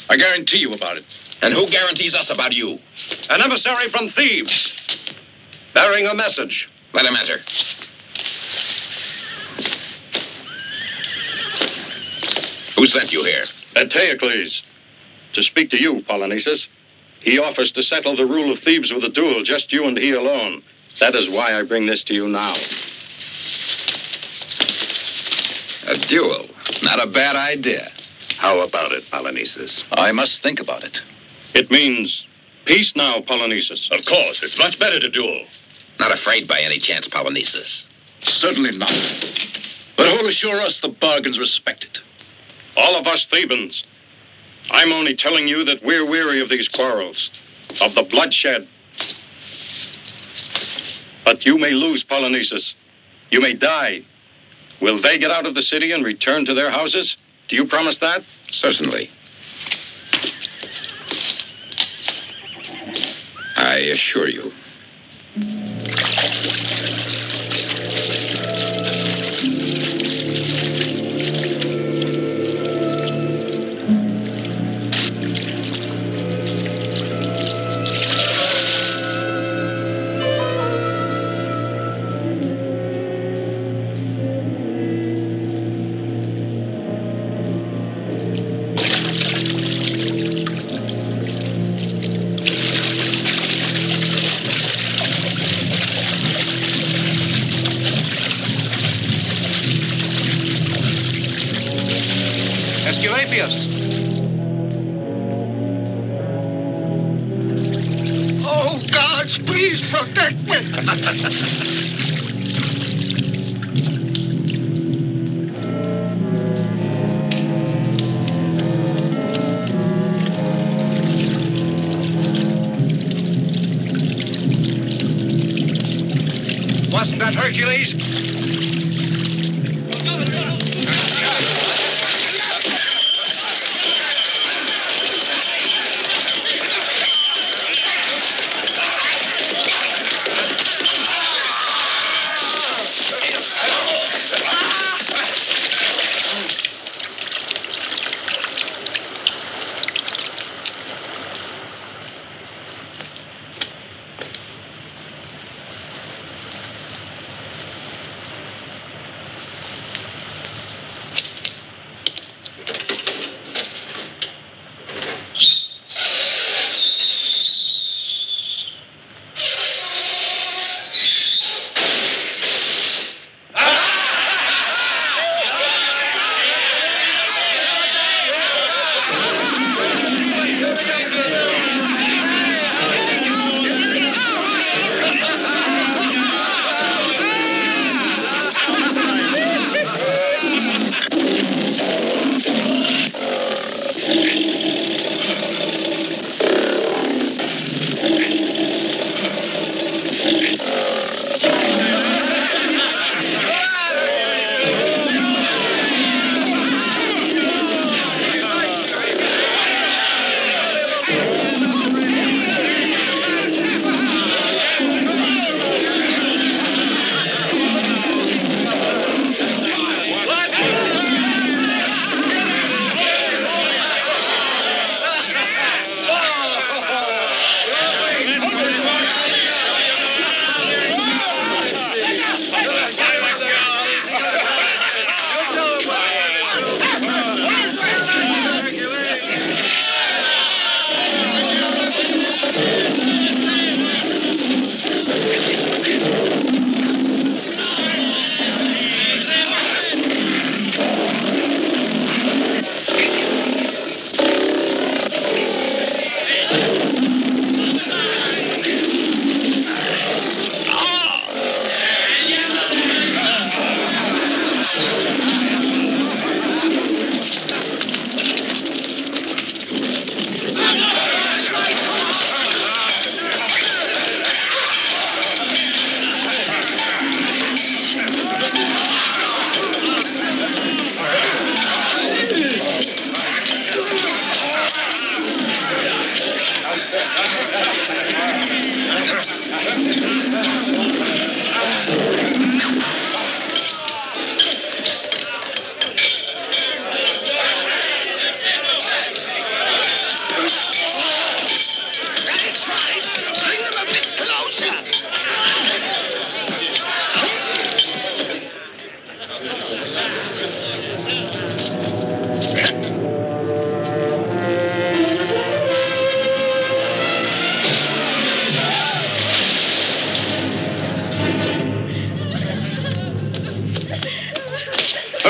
I guarantee you about it. And who guarantees us about you? An emissary from Thebes, bearing a message. Let him enter. Who sent you here? Antaeus, to speak to you, Polynices. He offers to settle the rule of Thebes with a duel, just you and he alone. That is why I bring this to you now. A duel. Not a bad idea. How about it, Polynices? I must think about it. It means peace now, Polynices. Of course, it's much better to duel. Not afraid by any chance, Polynices. Certainly not. But who'll assure us the bargain's respected? All of us Thebans. I'm only telling you that we're weary of these quarrels, of the bloodshed. But you may lose, Polynices. You may die. Will they get out of the city and return to their houses? Do you promise that? Certainly. I assure you. Oedipus. Oh, gods, please protect me. Wasn't that Hercules?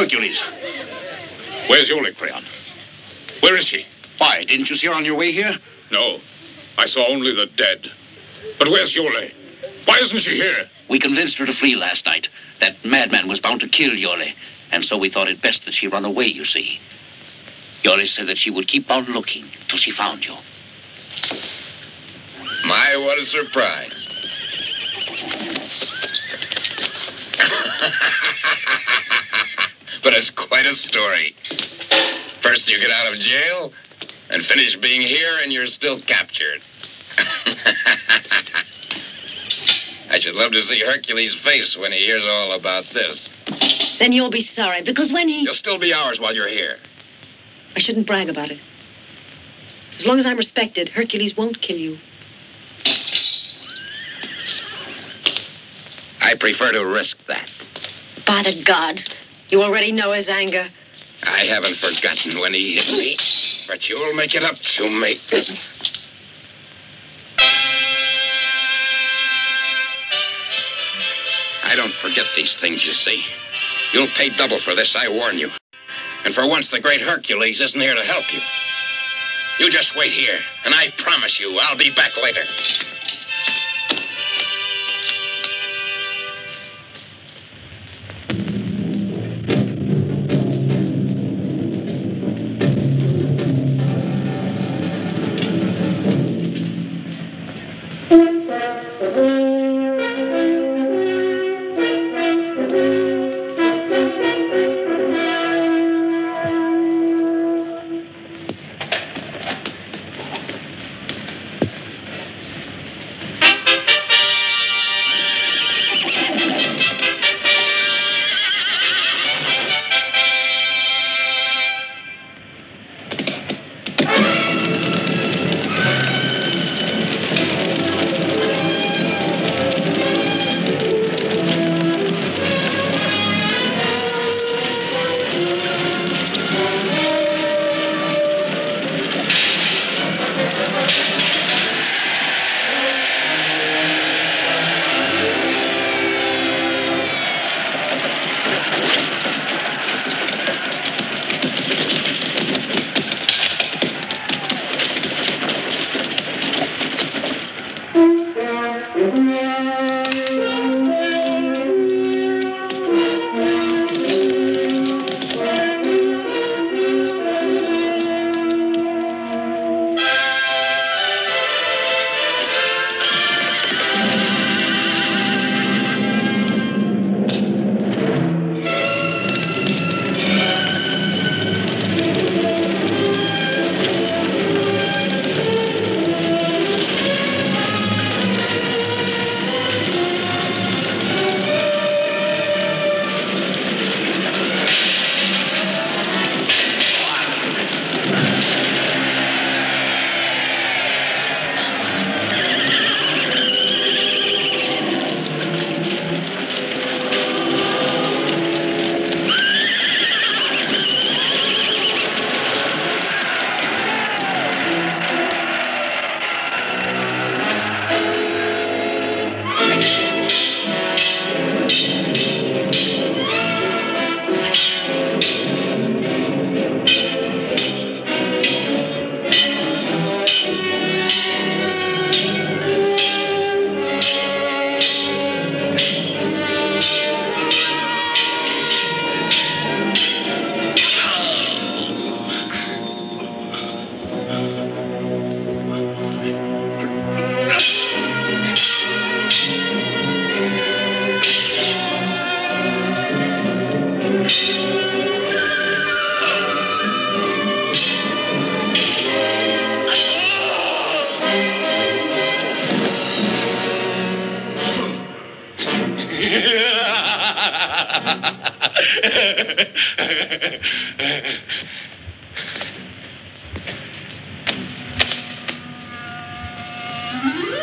Hercules. Where's Yole, Creon? Where is she? Why, didn't you see her on your way here? No, I saw only the dead. But where's Yole? Why isn't she here? We convinced her to flee last night. That madman was bound to kill Yole, and so we thought it best that she run away, you see. Yole said that she would keep on looking till she found you. My, what a surprise. But it's quite a story. First you get out of jail, and finish being here, and you're still captured. I should love to see Hercules' face when he hears all about this. Then you'll be sorry, because when he... You'll still be ours while you're here. I shouldn't brag about it. As long as I'm respected, Hercules won't kill you. I prefer to risk that. By the gods, you already know his anger. I haven't forgotten when he hit me, but you'll make it up to me. I don't forget these things, you see. You'll pay double for this, I warn you. And for once, the great Hercules isn't here to help you. You just wait here, and I promise you I'll be back later.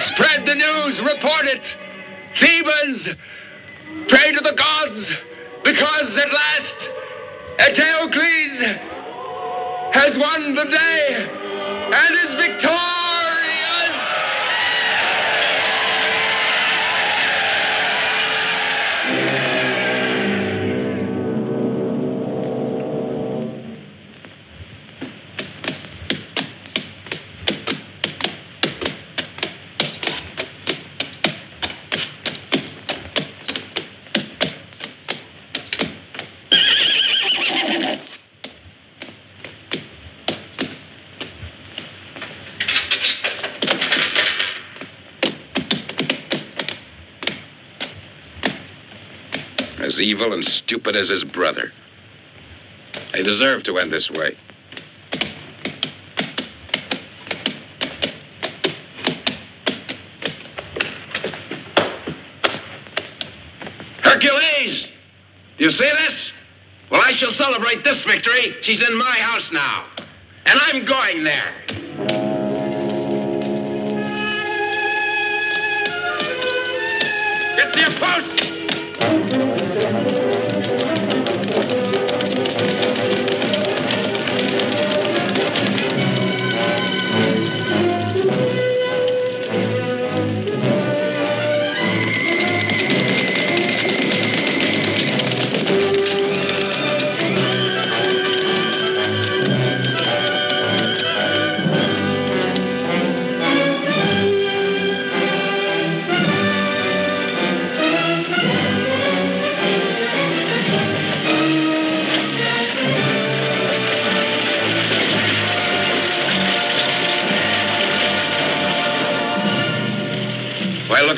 Spread the news, report it. Thebans, pray to the gods, because at last Antaeus has won the day and is victorious. as evil and stupid as his brother. They deserve to end this way. Hercules! You see this? Well, I shall celebrate this victory. She's in my house now. And I'm going there. Get to your post!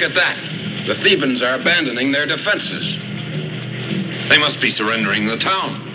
Look at that. The Thebans are abandoning their defenses. They must be surrendering the town.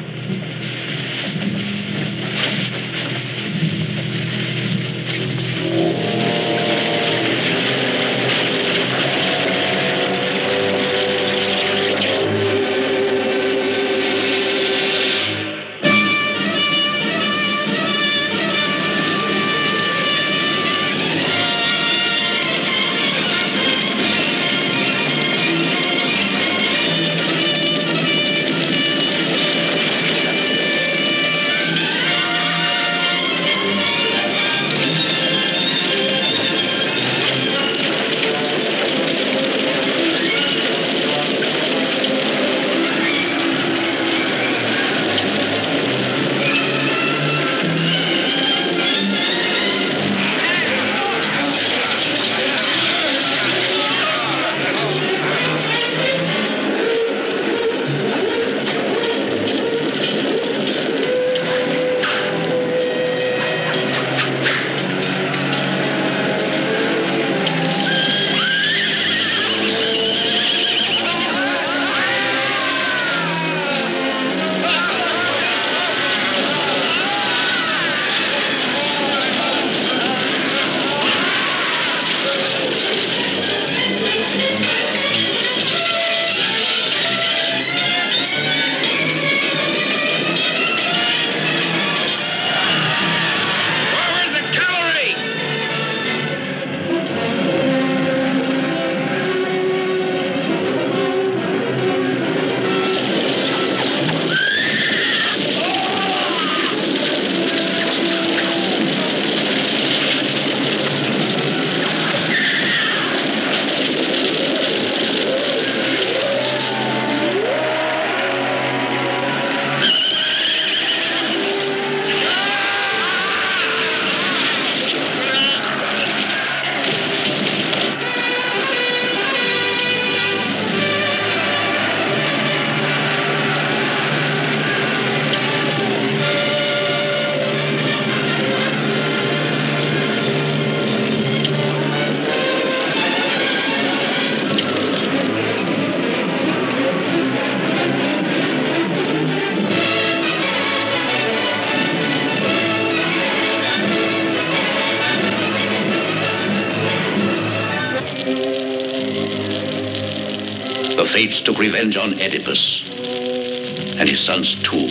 The fates took revenge on Oedipus and his sons too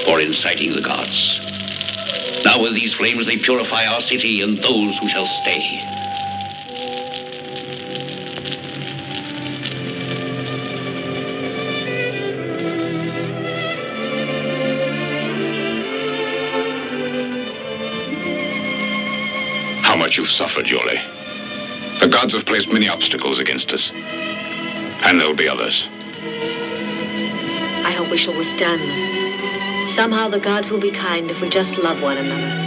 for inciting the gods. Now with these flames they purify our city and those who shall stay. How much you've suffered, Iole. The gods have placed many obstacles against us. And there'll be others. I hope we shall withstand them. Somehow the gods will be kind if we just love one another.